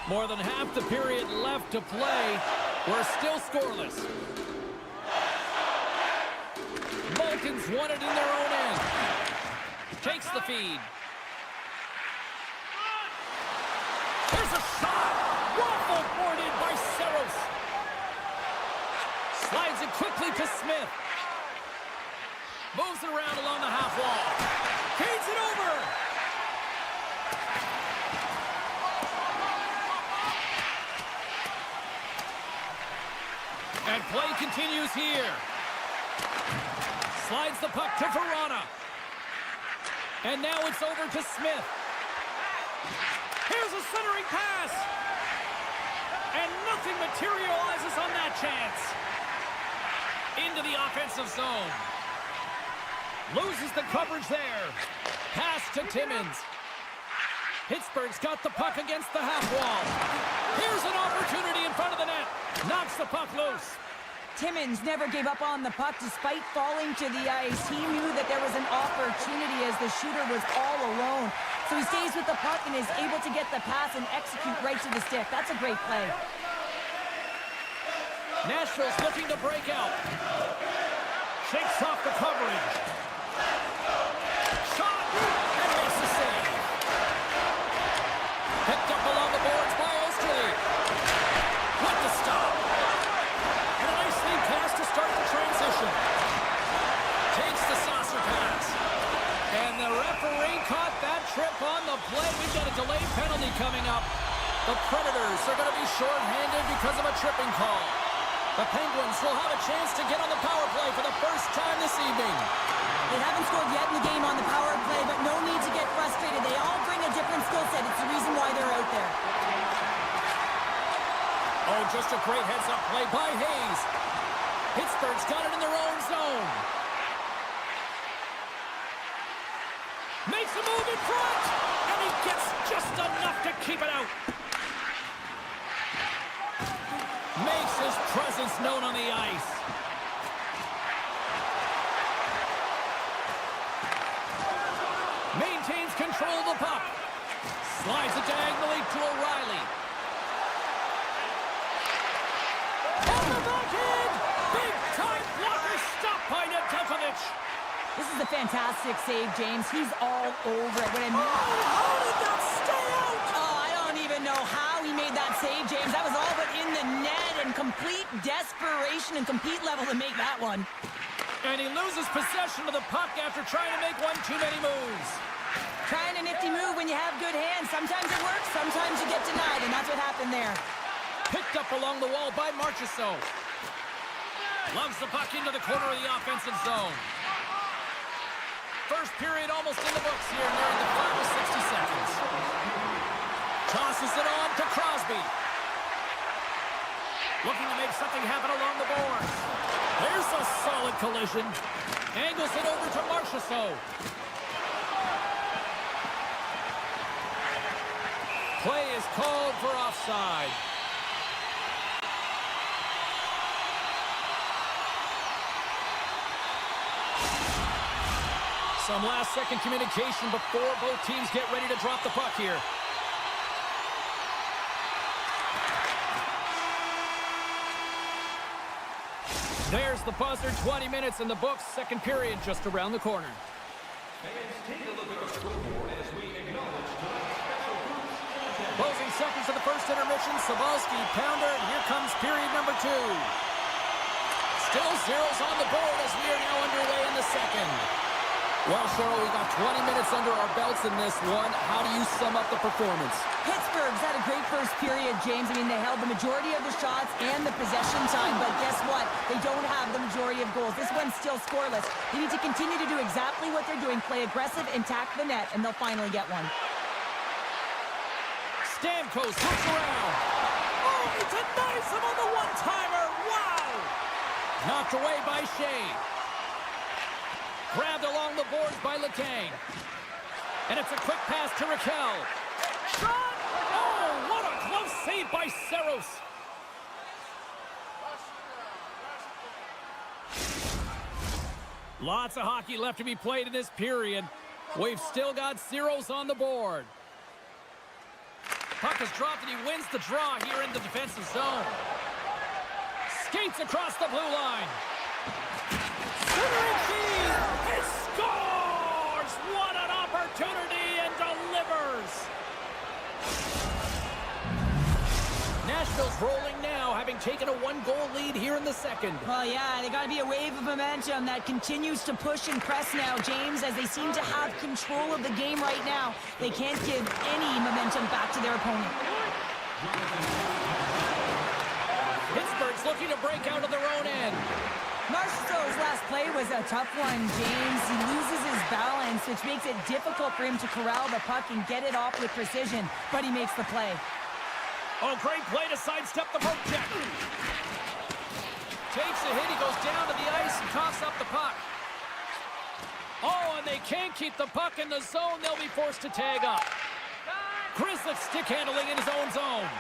More than half the period left to play. We're still scoreless. Vulcans won it in their own end. Takes the feed. There's a shot! Waffle boarded by Saros. Slides it quickly to Smith. Moves it around along the half wall. Feeds it over! And play continues here. Slides the puck to Verona. And now it's over to Smith. Here's a centering pass. And nothing materializes on that chance. Into the offensive zone. Loses the coverage there. Pass to Timmins. Pittsburgh's got the puck against the half wall. Here's an opportunity in front of the net. Knocks the puck loose. Timmins never gave up on the puck despite falling to the ice. He knew that there was an opportunity as the shooter was all alone. So he stays with the puck and is able to get the pass and execute right to the stick. That's a great play. Nashville's looking to break out. Shakes off the coverage. Shot! And makes the save. Picked up along the boards by Osterley. What the stop! And a nice lead pass to start the transition. Takes the saucer pass. And the referee caught that trip on the play. We've got a delayed penalty coming up. The Predators are going to be shorthanded because of a tripping call. The Penguins will have a chance to get on the power play for the first time this evening. They haven't scored yet in the game on the power play, but no need to get frustrated. They all bring a different skill set. It's the reason why they're out there. Oh, just a great heads-up play by Hayes. Pittsburgh's got it in their own zone. Makes a move in front, and he gets just enough to keep it out. Makes his presence known on the ice. Maintains control of the puck. Slides it diagonally to O'Reilly. On the backhand! Big-time blocker stopped by Nedeljkovic. This is a fantastic save, James. He's all over it. How did that stay out? Oh, I don't even know how he made that save, James. That was all but in the net and complete desperation and complete level to make that one. And he loses possession of the puck after trying to make one too many moves. Trying a nifty move when you have good hands. Sometimes it works, sometimes you get denied, and that's what happened there. Picked up along the wall by Marchessault. Loves the puck into the corner of the offensive zone. First period almost in the books here, nearing the final 60 seconds. Tosses it on to Crosby. Looking to make something happen along the boards. There's a solid collision. Angles it over to Marchessault. Play is called for offside. Some last-second communication before both teams get ready to drop the puck here. There's the buzzer. 20 minutes in the books. Second period just around the corner. Fans, take a look at the scoreboard as we acknowledge tonight's special groups. Closing seconds of the first intermission. Sabalski, pounder, and here comes period number 2. Still zeros on the board as we are now underway in the second. Well, Cheryl, we got 20 minutes under our belts in this one. How do you sum up the performance? Pittsburgh's had a great first period, James. I mean, they held the majority of the shots and the possession time, but guess what? They don't have the majority of goals. This one's still scoreless. They need to continue to do exactly what they're doing, play aggressive and tack the net, and they'll finally get one. Stamkos hooks around. Oh, he denies him on the one-timer. Wow! Knocked away by Shea. Grabbed along the boards by Letang. And it's a quick pass to Raquel. Shot! Oh, what a close save by Saros. Lots of hockey left to be played in this period. We've still got zeros on the board. Puck is dropped and he wins the draw here in the defensive zone. Skates across the blue line. Centering feed. He scores! What an opportunity and delivers! Nashville's rolling now, having taken a 1-goal lead here in the second. Well, yeah, they got to be a wave of momentum that continues to push and press now, James, as they seem to have control of the game right now. They can't give any momentum back to their opponent. Pittsburgh's looking to break out of their own end. Marchessault's last play was a tough one, James. He loses his balance, which makes it difficult for him to corral the puck and get it off with precision, but he makes the play. Oh, great play to sidestep the poke check. Takes a hit, he goes down to the ice and coughs up the puck. Oh, and they can't keep the puck in the zone. They'll be forced to tag up. Grizzlick stick handling in his own zone.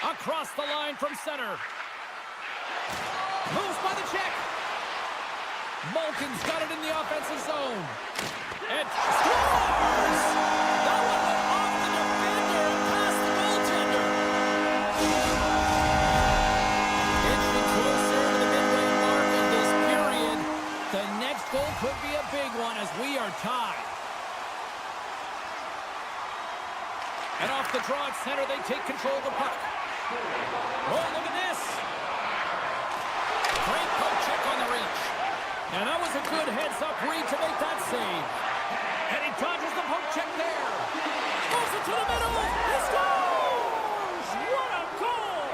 Across the line from center. Moves by the check. Malkin's got it in the offensive zone. And scores! That one went off the defender and past the goaltender. Inching closer to the midway mark of this period. The next goal could be a big one as we are tied. And off the draw at center, they take control of the puck. Oh, look at this. Great poke check on the reach. And that was a good heads-up read to make that save. And he dodges the poke check there. Moves it to the middle. He scores! What a goal!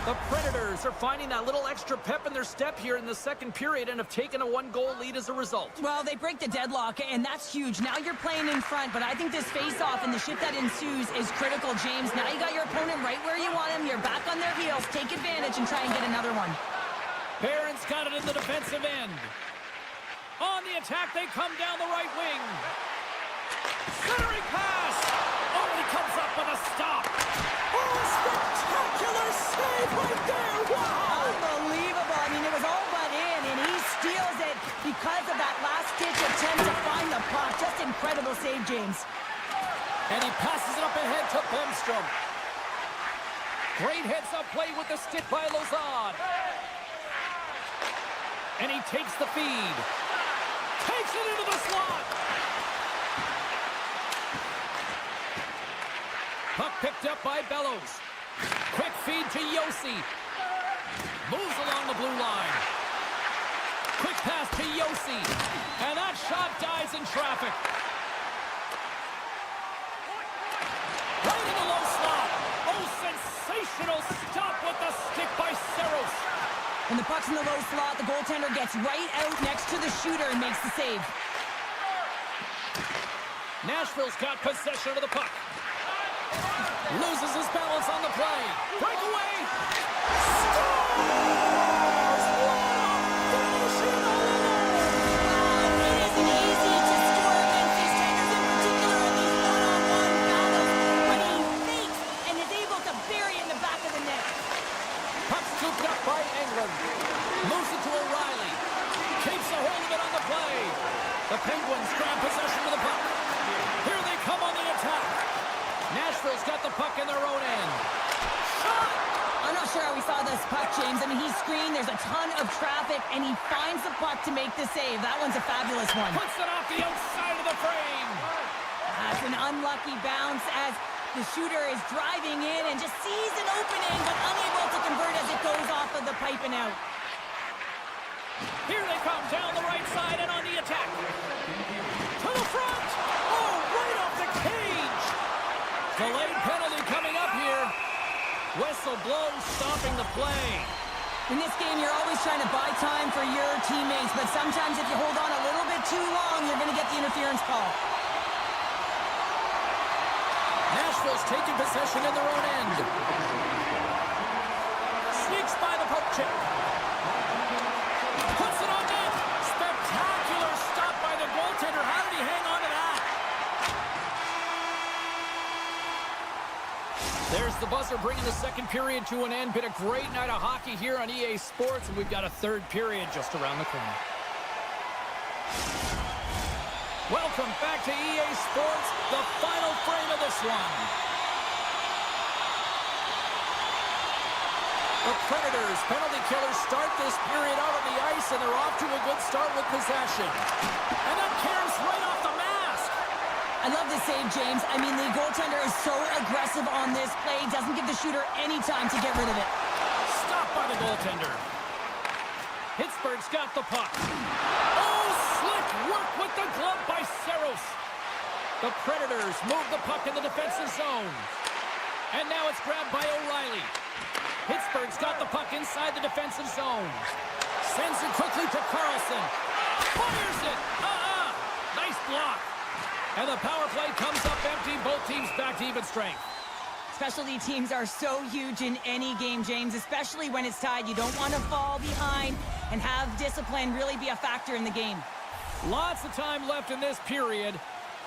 The Predators are finding that little extra pep in their step here in the second period and have taken a 1-goal lead as a result. Well, they break the deadlock, and that's huge. Now you're playing in front, but I think this face-off and the shift that ensues is critical, James. Now you got your opponent right where you want him. You're back on their heels. Take advantage and try and get another one. Barron's got it in the defensive end. On the attack, they come down the right wing. Centering pass. Oh, he comes up with a stop. Oh, spectacular save right there. Wow. Unbelievable. I mean, it was all but in, and he steals it because of that last-ditch attempt to find the puck. Just incredible save, James. And he passes it up ahead to Bemstrom. Great heads-up play with the stick by Lozad. And he takes the feed. Takes it into the slot. Puck picked up by Bellows. Quick feed to Yossi. Moves along the blue line. Quick pass to Yossi. And that shot dies in traffic. Right in the low slot. Oh, sensational stop with the stick by Saros. When the puck's in the low slot, the goaltender gets right out next to the shooter and makes the save. Nashville's got possession of the puck. Loses his balance on the play. Breakaway. Scores! Finishing all alone. It isn't easy to score against these Tigers in particular in these one-on-one battles, but he fakes and is able to bury it in the back Penguins grab possession of the puck. Here they come on the attack. Nashville's got the puck in their own end. Shot! I'm not sure how we saw this puck, James. I mean, he's screened, there's a ton of traffic, and he finds the puck to make the save. That one's a fabulous one. Puts it off the outside of the frame. That's an unlucky bounce as the shooter is driving in and just sees an opening, but unable to convert as it goes off of the pipe and out. Here they come down the right side and on the attack. To the front. Oh, right off the cage. Delayed penalty coming up here. Whistle blows, stopping the play. In this game, you're always trying to buy time for your teammates, but sometimes if you hold on a little bit too long, you're going to get the interference call. Nashville's taking possession in their own end. Sneaks by the poke check. Puts it on net. Spectacular stop by the goaltender. How did he hang on to that? There's the buzzer bringing the second period to an end. Been a great night of hockey here on EA Sports, and we've got a third period just around the corner. Welcome back to EA Sports, the final frame of this one. The Predators, penalty killers, start this period out on the ice, and they're off to a good start with possession. And that caroms right off the mask. I love this save, James. I mean, the goaltender is so aggressive on this play, doesn't give the shooter any time to get rid of it. Stopped by the goaltender. Pittsburgh's got the puck. Oh, slick work with the glove by Saros. The Predators move the puck in the defensive zone. And now it's grabbed by O'Reilly. Pittsburgh's got the puck inside the defensive zone. Sends it quickly to Carlson. Fires it. Nice block. And the power play comes up empty. Both teams back to even strength. Specialty teams are so huge in any game, James, especially when it's tied. You don't want to fall behind and have discipline really be a factor in the game. Lots of time left in this period.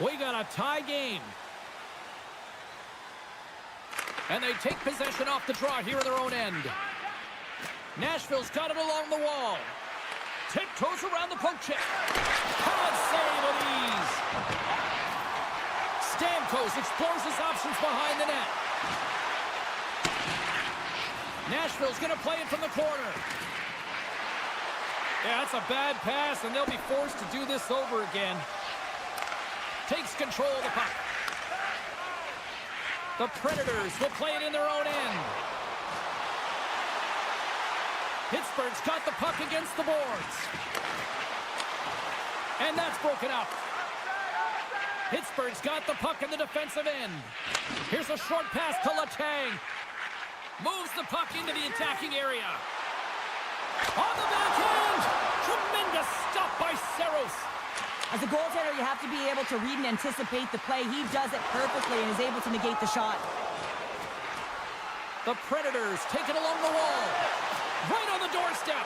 We got a tie game. And they take possession off the draw here in their own end. Nashville's got it along the wall. Tiptoes around the poke check. Hard save at ease. Stamkos explores his options behind the net. Nashville's going to play it from the corner. Yeah, that's a bad pass, and they'll be forced to do this over again. Takes control of the puck. The Predators will play it in their own end. Pittsburgh's got the puck against the boards. And that's broken up. Pittsburgh's got the puck in the defensive end. Here's a short pass to Letang. Moves the puck into the attacking area. On the backhand! Tremendous stop by Saros. As a goaltender, you have to be able to read and anticipate the play. He does it perfectly and is able to negate the shot. The Predators take it along the wall. Right on the doorstep.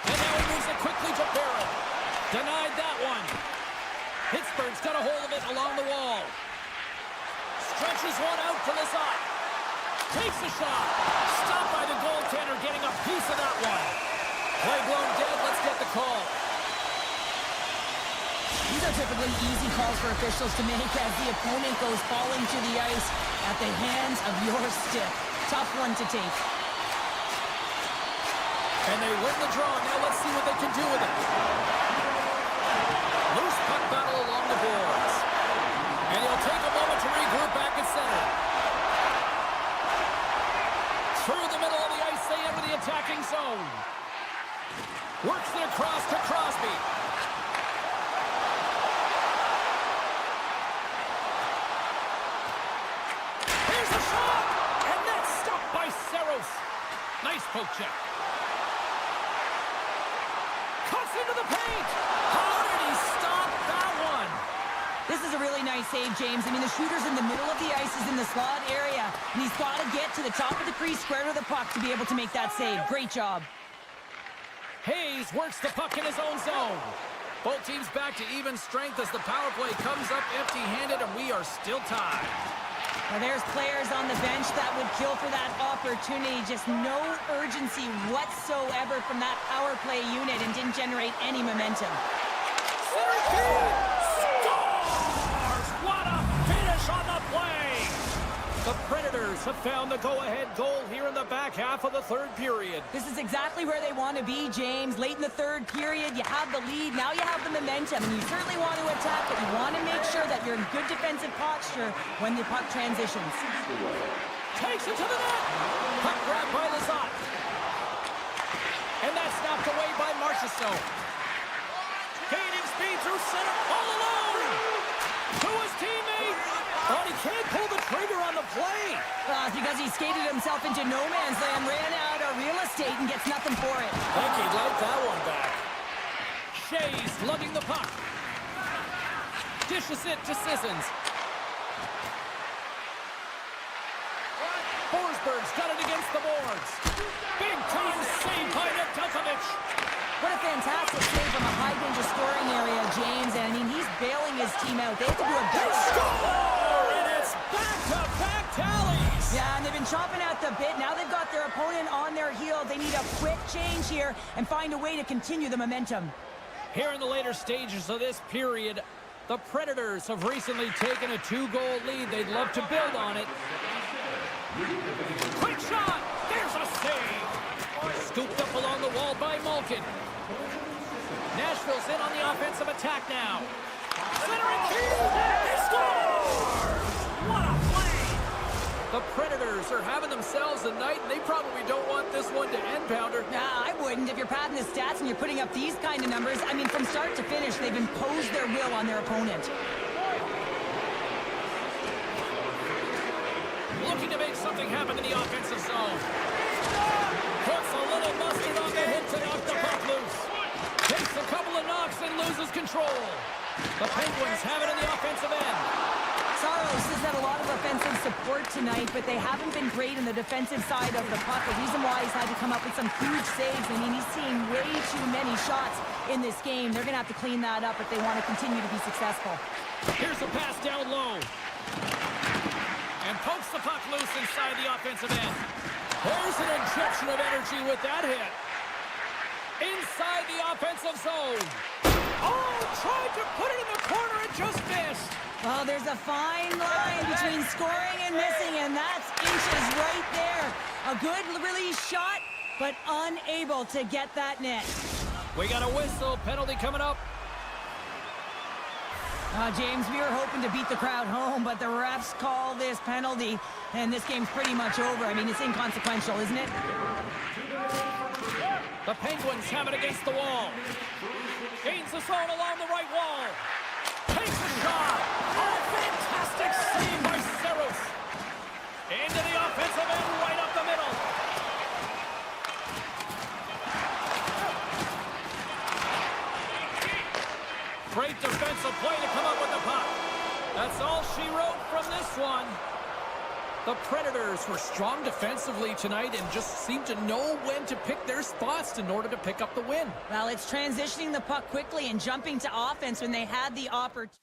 And now he moves it quickly to Barrett. Denied that one. Pittsburgh's got a hold of it along the wall. Stretches one out to Lazat. Takes a shot. Stopped by the goaltender, getting a piece of that one. Play blown dead. Let's get the call. These are typically easy calls for officials to make as the opponent goes falling to the ice at the hands of your stick. Tough one to take. And they win the draw. Now let's see what they can do with it. Loose puck battle along the boards. And he'll take a moment to regroup back at center. Through the middle of the ice, they enter the attacking zone. Works it across to Crosby. Here's a shot! And that's stopped by Saros. Nice poke check. Cuts into the paint! How did he stop that one? This is a really nice save, James. I mean, the shooter's in the middle of the ice, is in the slot area, and he's got to get to the top of the crease, square to the puck to be able to make that save. Great job. Hayes works the puck in his own zone. Both teams back to even strength as the power play comes up empty-handed, and we are still tied. Now there's players on the bench that would kill for that opportunity. Just no urgency whatsoever from that power play unit and didn't generate any momentum. Center The Predators have found the go-ahead goal here in the back half of the third period. This is exactly where they want to be, James. Late in the third period, you have the lead. Now you have the momentum, and you certainly want to attack, but you want to make sure that you're in good defensive posture when the puck transitions. Takes it to the net. Puck grabbed by Lazat. And that's knocked away by Marchessault. Gaining speed through center, all alone. To his teammate. Oh, he can't pull the trigger on the play. Because he skated himself into no man's land, ran out of real estate, and gets nothing for it. I think he'd like that one back. Shea's lugging the puck. Dishes it to Sissons. Forsberg's got it against the boards. Big time save by Nedeljkovic. What a fantastic save from a high-danger scoring area, James. And, I mean, he's bailing his team out. They have to do a better Score! And it's back-to-back tallies. Yeah, and they've been chopping at the bit. Now they've got their opponent on their heel. They need a quick change here and find a way to continue the momentum. Here in the later stages of this period, the Predators have recently taken a 2-goal lead. They'd love to build on it. Quick shot! There's a save! Scooped up along the wall by Malkin. Nashville's in on the offensive attack now. Centering field! He scores! What a play! The Predators are having themselves a night, and they probably don't want this one to end, Pounder. Nah, I wouldn't. If you're padding the stats and you're putting up these kind of numbers, I mean, from start to finish, they've imposed their will on their opponent. Looking to make something happen in the offensive zone. Puts a little mustard on the hit to knock the puck loose. Takes a couple of knocks and loses control. The Penguins have it in the offensive end. Saros has had a lot of offensive support tonight, but they haven't been great in the defensive side of the puck. The reason why he's had to come up with some huge saves. I mean, he's seeing way too many shots in this game. They're going to have to clean that up if they want to continue to be successful. Here's a pass down low. And pokes the puck loose inside the offensive end. There's an injection of energy with that hit. Inside the offensive zone. Oh, tried to put it in the corner and just missed. Oh, there's a fine line between scoring and missing, and that's inches right there. A good release shot, but unable to get that net. We got a whistle. Penalty coming up. James, we were hoping to beat the crowd home, but the refs call this penalty, and this game's pretty much over. I mean, it's inconsequential, isn't it? The Penguins have it against the wall. Gains the zone along the right wall. Takes a shot. Oh, fantastic save by Saros. Into the offensive end, right up the middle. Great defensive play to come up with the puck. That's all she wrote from this one. The Predators were strong defensively tonight and just seemed to know when to pick their spots in order to pick up the win. Well, it's transitioning the puck quickly and jumping to offense when they had the opportunity.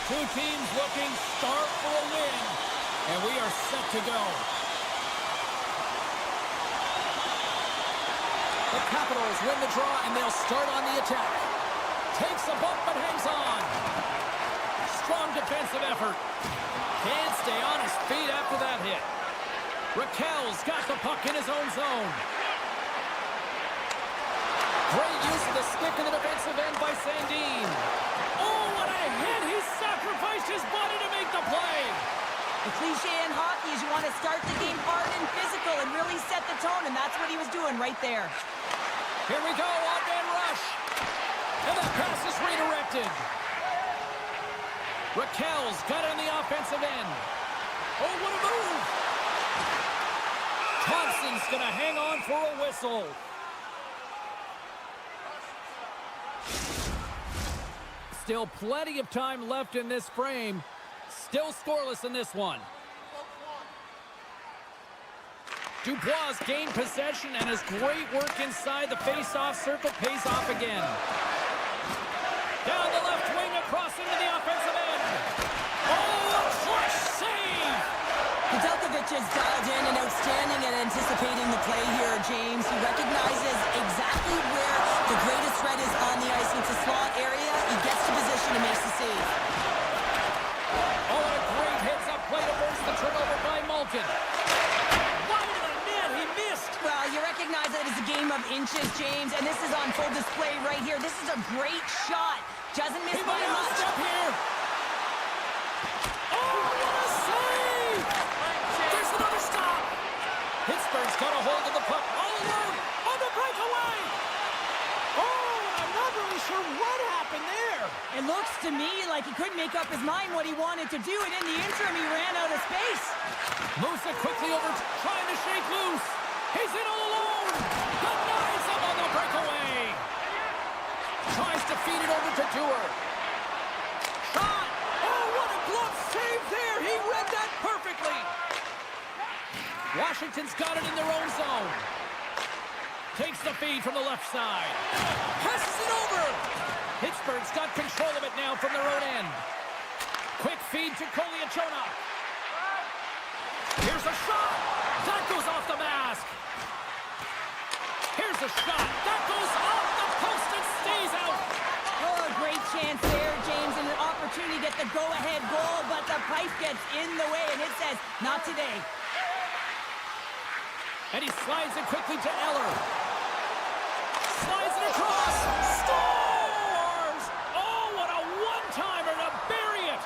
Two teams looking sharp for a win, and we are set to go. The Capitals win the draw, and they'll start on the attack. Takes a bump, but hangs on. Strong defensive effort. Can't stay on his feet after that hit. Raquel's got the puck in his own zone. Great use of the stick in the defensive end by Sandin. Oh, what a hit! He sacrificed his body to make the play. The cliche in hockey is you want to start the game hard and physical and really set the tone, and that's what he was doing right there. Here we go, on-man rush. And that pass is redirected. Raquel's got it on the offensive end. Oh, what a move! Thompson's going to hang on for a whistle. Still plenty of time left in this frame. Still scoreless in this one. Dubois gained possession, and his great work inside the face-off circle pays off again. Down the left wing, across into the offensive end. Oh, a clutch save! Nedeljkovic is dialed in and outstanding at anticipating the play here, James. He recognizes exactly where the greatest threat is on the ice. It's a slot area. He gets to position and makes the save. Oh, what a great heads-up play to force the turnover by Malkin. Wide of the net, he missed. Well, you recognize that it's a game of inches, James, and this is on full display right here. This is a great shot. Doesn't miss by much. Step here. Oh, what a save! There's another stop. Pittsburgh's got a hold of the puck all alone on the breakaway. Oh, I'm not really sure what happened there. It looks to me like he couldn't make up his mind what he wanted to do, and in the interim, he ran out of space. Moves it quickly over, trying to shake loose. He's in all alone. Denies him on the breakaway. Tries to feed it over to Dewar. Shot. Oh, what a glove save there. He read that perfectly. Washington's got it in their own zone. Takes the feed from the left side. Passes it over. Pittsburgh's got control of it now from their own end. Quick feed to Koliachonok. Here's a shot. That goes off the mask. Here's a shot. That goes off the post and stays out. Oh, a great chance there, James, and an opportunity to get the go-ahead goal, but the pipe gets in the way, and it says, not today. And he slides it quickly to Eller. Slides it across. Scores! Oh, what a one-timer to bury it!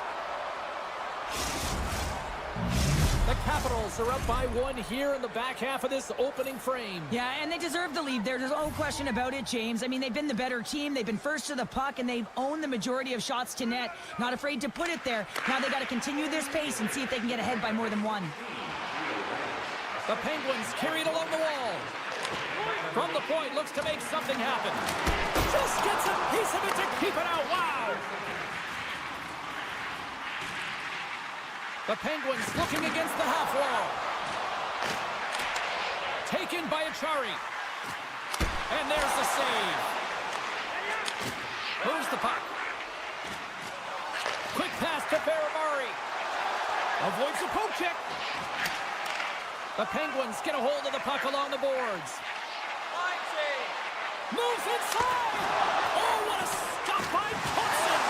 The Capitals are up by one here in the back half of this opening frame. Yeah, and they deserve the lead there. There's no question about it, James. I mean, they've been the better team. They've been first to the puck, and they've owned the majority of shots to net. Not afraid to put it there. Now they got to continue this pace and see if they can get ahead by more than one. The Penguins carry it along the wall. From the point, looks to make something happen. Just gets a piece of it to keep it out. Wow! The Penguins looking against the half wall. Taken by Achari. And there's the save. Moves the puck. Quick pass to Ferrari. Avoids a poke check. The Penguins get a hold of the puck along the boards. Moves inside. Oh, what a stop by Thompson.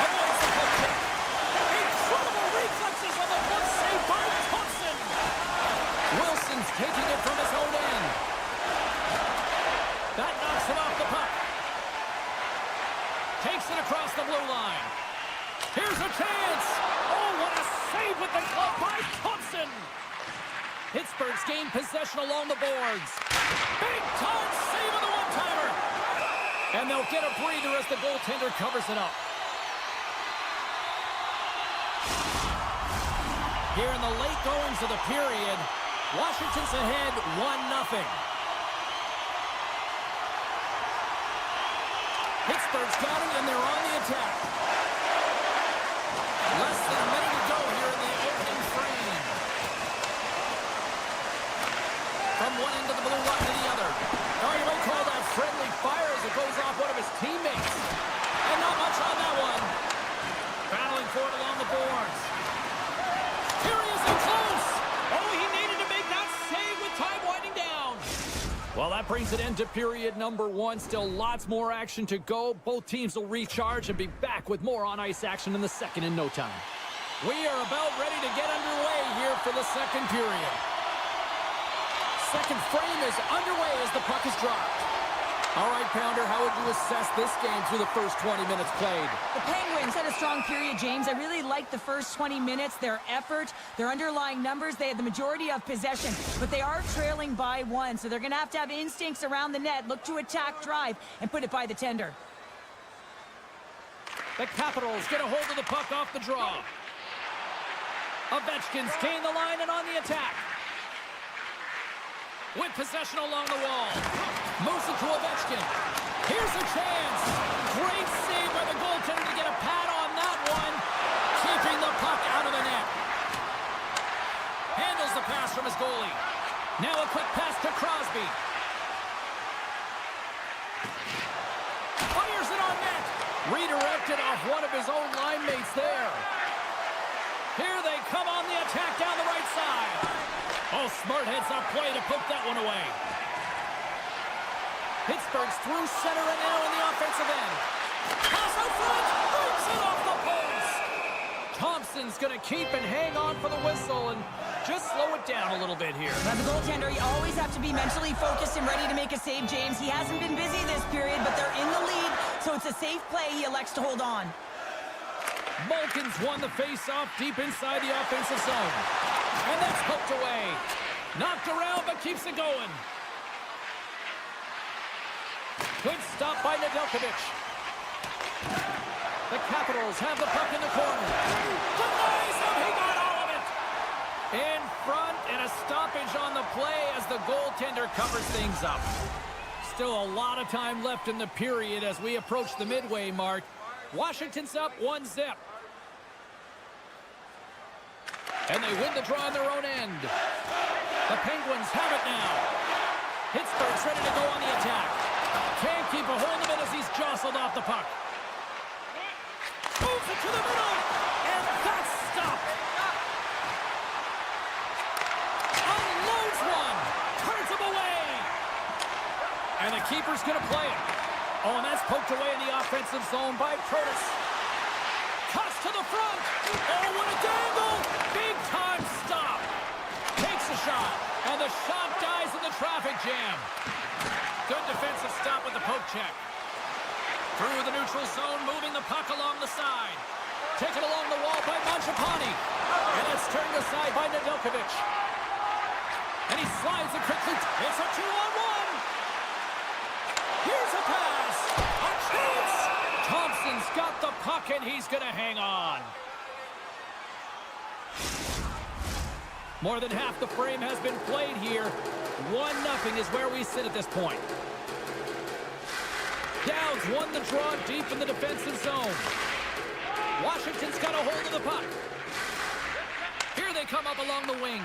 Avoids the poke check. Incredible reflexes on the foot save by Thompson. Wilson's taking it from his own end. That knocks him off the puck. Takes it across the blue line. Here's a chance. Oh, what a save with the glove by Thompson. Pittsburgh's gained possession along the boards. Big time save on the one-timer. And they'll get a breather as the goaltender covers it up. Here in the late goings of the period, Washington's ahead 1-0. Pittsburgh's got it, and they're on the attack. Less than a minute to go here in the opening frame. From one end of the blue line to the other. Now you might call that friendly fire as it goes off one of his teammates. And now Well, that brings an end to period number 1. Still lots more action to go. Both teams will recharge and be back with more on-ice action in the second in no time. We are about ready to get underway here for the second period. Second frame is underway as the puck is dropped. All right, Pounder, how would you assess this game through the first 20 minutes played? The Penguins had a strong period, James. I really liked the first 20 minutes, their effort, their underlying numbers. They had the majority of possession, but they are trailing by 1, so they're going to have instincts around the net, look to attack, drive, and put it by the tender. The Capitals get a hold of the puck off the draw. Ovechkin's gain the line and on the attack. With possession along the wall. Moves it to Ovechkin. Here's a chance. Great save by the goaltender to get a pad on that one. Keeping the puck out of the net. Handles the pass from his goalie. Now a quick pass to Crosby. Fires it on net. Redirected off one of his own line mates there. Here they come on the attack down the right side. Oh, smart heads-up play to poke that one away. Pittsburgh's through center and now in the offensive end. Pass out front, breaks it off the post. Thompson's going to keep and hang on for the whistle and just slow it down a little bit here. Now, the goaltender, you always have to be mentally focused and ready to make a save, James. He hasn't been busy this period, but they're in the lead, so it's a safe play. He elects to hold on. Malkin's won the face-off deep inside the offensive zone. And that's poked away. Knocked around, but keeps it going. Good stop by Nedeljkovic. The Capitals have the puck in the corner. Denies him, he got all of it. In front, and a stoppage on the play as the goaltender covers things up. Still a lot of time left in the period as we approach the midway mark. Washington's up 1-0. And they win the draw on their own end. The Penguins have it now. Pittsburgh's ready to go on the attack. Can't keep a hold of it as he's jostled off the puck. Moves it to the middle. And that's stopped. Unloads one. Turns him away. And the keeper's going to play it. Oh, and that's poked away in the offensive zone by Curtis. Cuts to the front. Oh, what a dangle. Big time stop. Takes a shot. And the shot dies in the traffic jam. Good defensive stop with the poke check. Through the neutral zone, moving the puck along the side. Taken along the wall by Mangiapane. And it's turned aside by Nedeljkovic. And he slides it quickly. It's a 2-on-1. Here's a pass. A chance. Thompson's got the puck, and he's going to hang on. More than half the frame has been played here. 1-0 is where we sit at this point. Downs won the draw deep in the defensive zone. Washington's got a hold of the puck. Here they come up along the wing.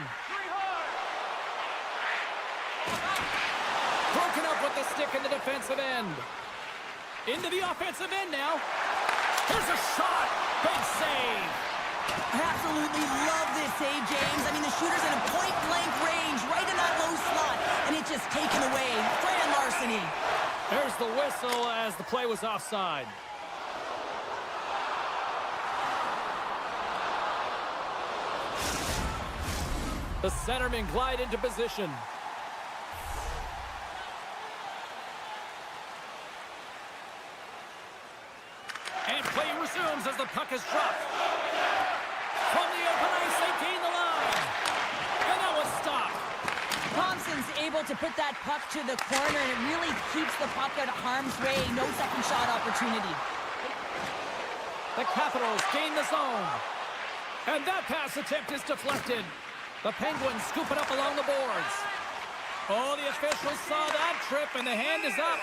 Broken up with the stick in the defensive end. Into the offensive end now. Here's a shot. Big save. I absolutely love this save, James. I mean, the shooter's in a point-blank range, right in that low slot, and it's just taken away. Fran Larceny. There's the whistle as the play was offside. The centermen glide into position. And play resumes as the puck is dropped. From the open ice, they gain the line. And that was stopped. Thompson's able to put that puck to the corner, and it really keeps the puck out of harm's way. No second shot opportunity. The Capitals gain the zone. And that pass attempt is deflected. The Penguins scoop it up along the boards. Oh, the officials saw that trip, and the hand is up.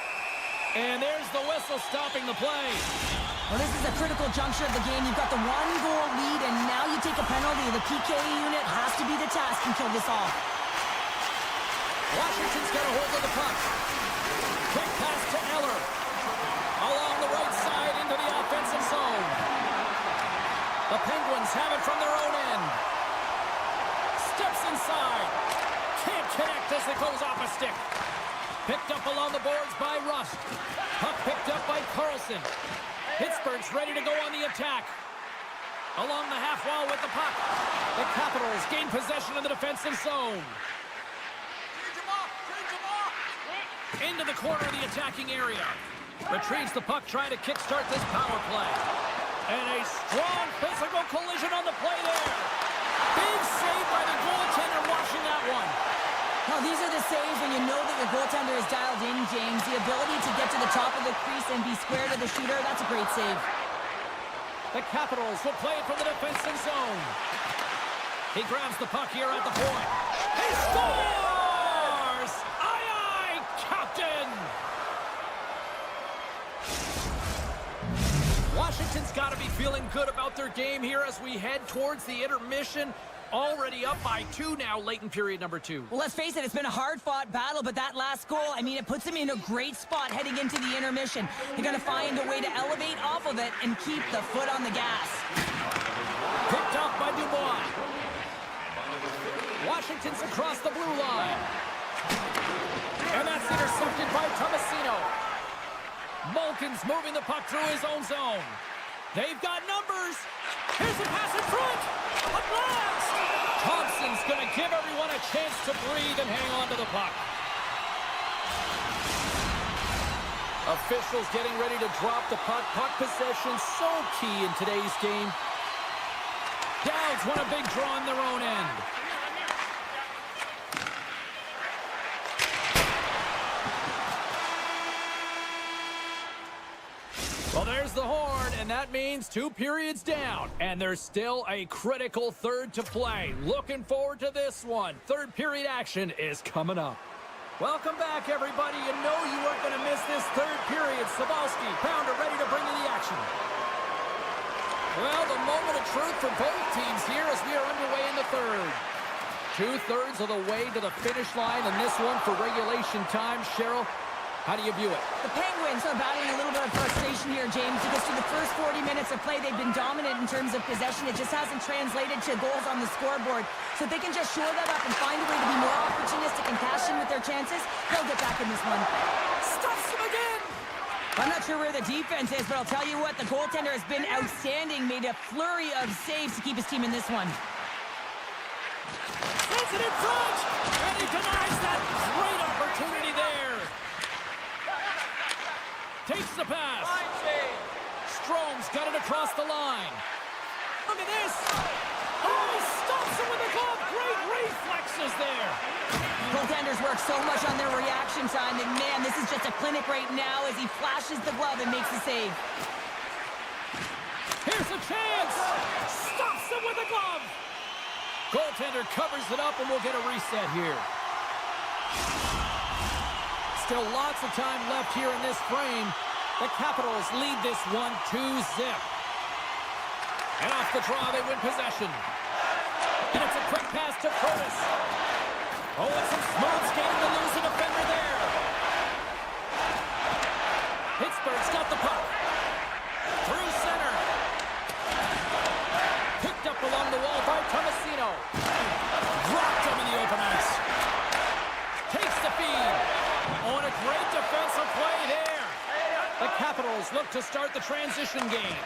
And there's the whistle stopping the play. Well, this is a critical juncture of the game. You've got the 1-goal lead, and now you take a penalty. The PK unit has to be the task and kill this off. Washington's got a hold of the puck. Quick pass to Eller. Along the right side into the offensive zone. The Penguins have it from their own end. Steps inside. Can't connect as it goes off a stick. Picked up along the boards by Rust. Puck picked up by Carlson. Pittsburgh's ready to go on the attack. Along the half wall with the puck. The Capitals gain possession of the defensive zone. Into the corner of the attacking area. Retrieves the puck, trying to kickstart this power play. And a strong physical collision on the play there. Big save by the goaltender watching that one. Well, these are the saves when you know that your goaltender is dialed in, James. The ability to get to the top of the crease and be square to the shooter, that's a great save. The Capitals will play it from the defensive zone. He grabs the puck here at the point. He scores! Aye, aye, Captain! Washington's got to be feeling good about their game here as we head towards the intermission. Already up by 2 now, late in period number 2. Well, let's face it, it's been a hard-fought battle, but that last goal, I mean, it puts them in a great spot heading into the intermission. They're going to find a way to elevate off of it and keep the foot on the gas. Picked up by Dubois. Washington's across the blue line. And that's intercepted by Tomasino. Malkin's moving the puck through his own zone. They've got numbers. Here's a pass in front. A blast. Thompson's going to give everyone a chance to breathe and hang on to the puck. Officials getting ready to drop the puck. Puck possession so key in today's game. Downs want a big draw on their own end. Well, there's the horn, and that means 2 periods down. And there's still a critical third to play. Looking forward to this one. Third period action is coming up. Welcome back, everybody. You know you weren't going to miss this third period. Sabalski, Pounder ready to bring you the action. Well, the moment of truth for both teams here as we are underway in the third. 2/3 of the way to the finish line, and this one for regulation time. Cheryl, how do you view it? The Penguins are battling a little bit of frustration here, James, because for the first 40 minutes of play, they've been dominant in terms of possession. It just hasn't translated to goals on the scoreboard. So if they can just shore that up and find a way to be more opportunistic and cash in with their chances, they'll get back in this one. Stuffs him again! I'm not sure where the defense is, but I'll tell you what, the goaltender has been outstanding, made a flurry of saves to keep his team in this one. Sends it in front! And he denies that great opportunity there. Takes the pass. Strom's got it across the line. Look at this. Oh, he stops him with the glove. Great reflexes there. Goaltenders work so much on their reaction time, and man, this is just a clinic right now as he flashes the glove and makes the save. Here's a chance. Stops him with the glove. Goaltender covers it up, and we'll get a reset here. Still lots of time left here in this frame. The Capitals lead this one 2-0. And off the draw, they win possession. And it's a quick pass to Curtis. Oh, it's some smooth skating to lose a defender there. Pittsburgh's got the puck. Through center. Picked up along the wall by Tomasino. Dropped him in the open ice. Takes the feed. Oh, and a great defensive play there. The Capitals look to start the transition game.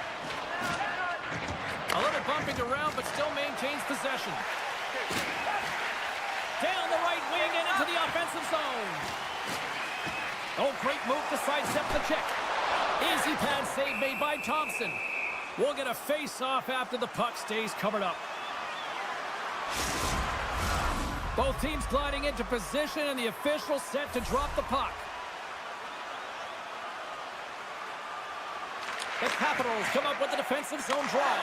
A little bumping around, but still maintains possession. Down the right wing and into the offensive zone. Oh, great move to sidestep the check. Easy pad save made by Thompson. We'll get a face-off after the puck stays covered up. Both teams gliding into position, and the official set to drop the puck. The Capitals come up with the defensive zone draw.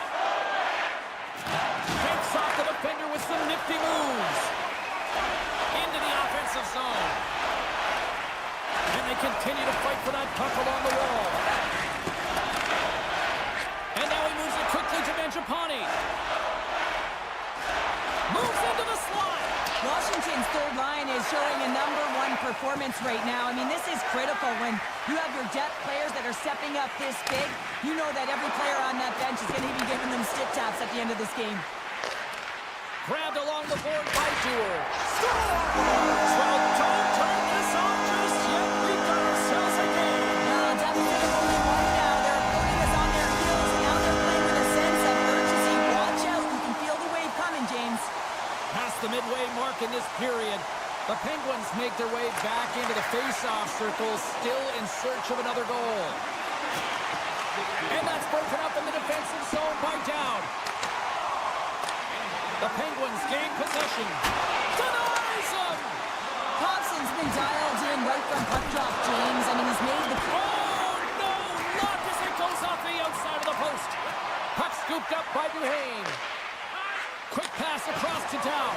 Takes off the defender with some nifty moves. Into the offensive zone. And they continue to fight for that puck along the wall. And now he moves it quickly to Mangiapane. Moves into the slot. Washington's third line is showing a #1 performance right now. I mean, this is critical when you have your depth players that are stepping up this big. You know that every player on that bench is going to be giving them stick taps at the end of this game. Grabbed along the board by Dewar. Scores! Well, don't turn this off just The Penguins make their way back into the face-off circle, still in search of another goal. And that's broken up in the defensive zone by Dowd. The Penguins gain possession. Denies them! Thompson's been dialed in right from puck drop, James. I mean, he's made the... Oh, no! Not as it goes off the outside of the post. Puck scooped up by Duhane. Quick pass across to Dowd.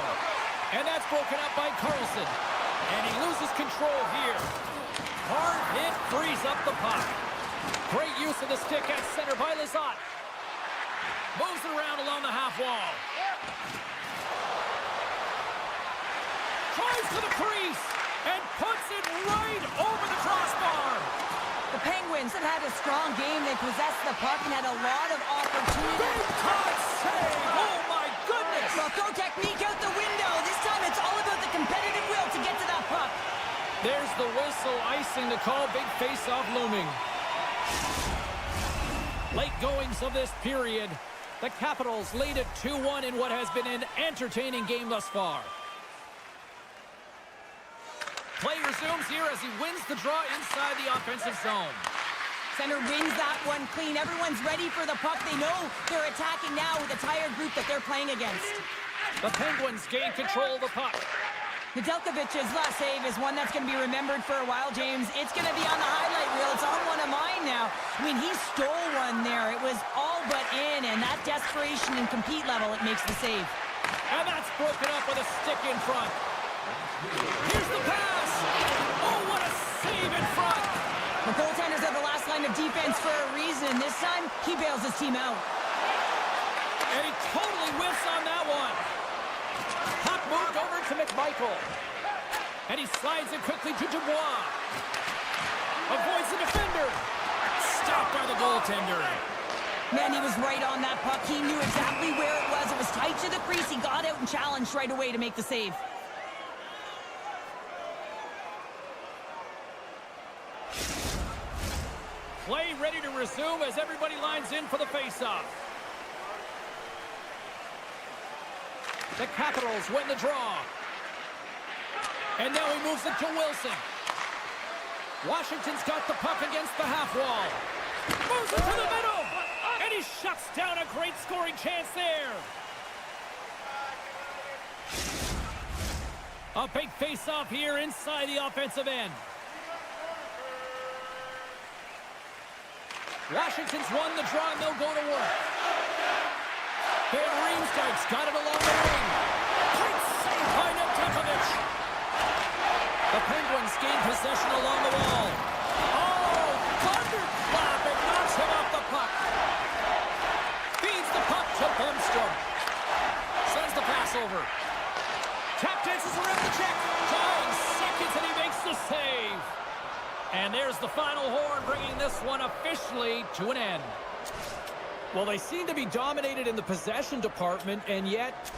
And that's broken up by Carlson. And he loses control here. Hard hit frees up the puck. Great use of the stick at center by Lizotte. Moves it around along the half wall. Tries to the crease and puts it right over the crossbar. The Penguins have had a strong game. They possessed the puck and had a lot of opportunity. Big time save! Oh my goodness! Well, throw technique out the window. This time it's all about the competitive will to get to that puck. There's the whistle, icing the call. Big face-off looming. Late goings of this period. The Capitals lead it 2-1 in what has been an entertaining game thus far. Play resumes here as he wins the draw inside the offensive zone. Center wins that one clean. Everyone's ready for the puck. They know they're attacking now with a tired group that they're playing against. The Penguins gain control of the puck. Nedeljkovic's last save is one that's going to be remembered for a while, James. It's going to be on the highlight reel. It's on one of mine now. I mean, he stole one there. It was all but in, and that desperation and compete level, it makes the save. And that's broken up with a stick in front. Here's the pass. Oh, what a save in front. The goaltenders are the last line of defense for a reason. This time, he bails his team out. And he totally whiffs on that one. Puck moved over to McMichael. And he slides it quickly to Dubois. Avoids the defender. Stopped by the goaltender. Man, he was right on that puck. He knew exactly where it was. It was tight to the crease. He got out and challenged right away to make the save. Play ready to resume as everybody lines in for the face-off. The Capitals win the draw. And now he moves it to Wilson. Washington's got the puck against the half wall. Moves it to the middle. And he shuts down a great scoring chance there. A big face-off here inside the offensive end. Washington's won the draw, and they'll go to work. Van Riemsdyk's got it along the wing. Great save by Nedeljkovic. The Penguins gain possession along the wall. Oh, thunderclap! It knocks him off the puck. Feeds the puck to Bumstrom. Sends the pass over. Tap dances around the check. 9 seconds, and he makes the save. And there's the final horn, bringing this one officially to an end. Well, they seem to be dominated in the possession department, and yet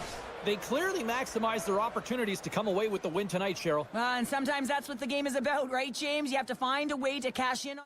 they clearly maximize their opportunities to come away with the win tonight, Cheryl. And sometimes that's what the game is about, right, James? You have to find a way to cash in.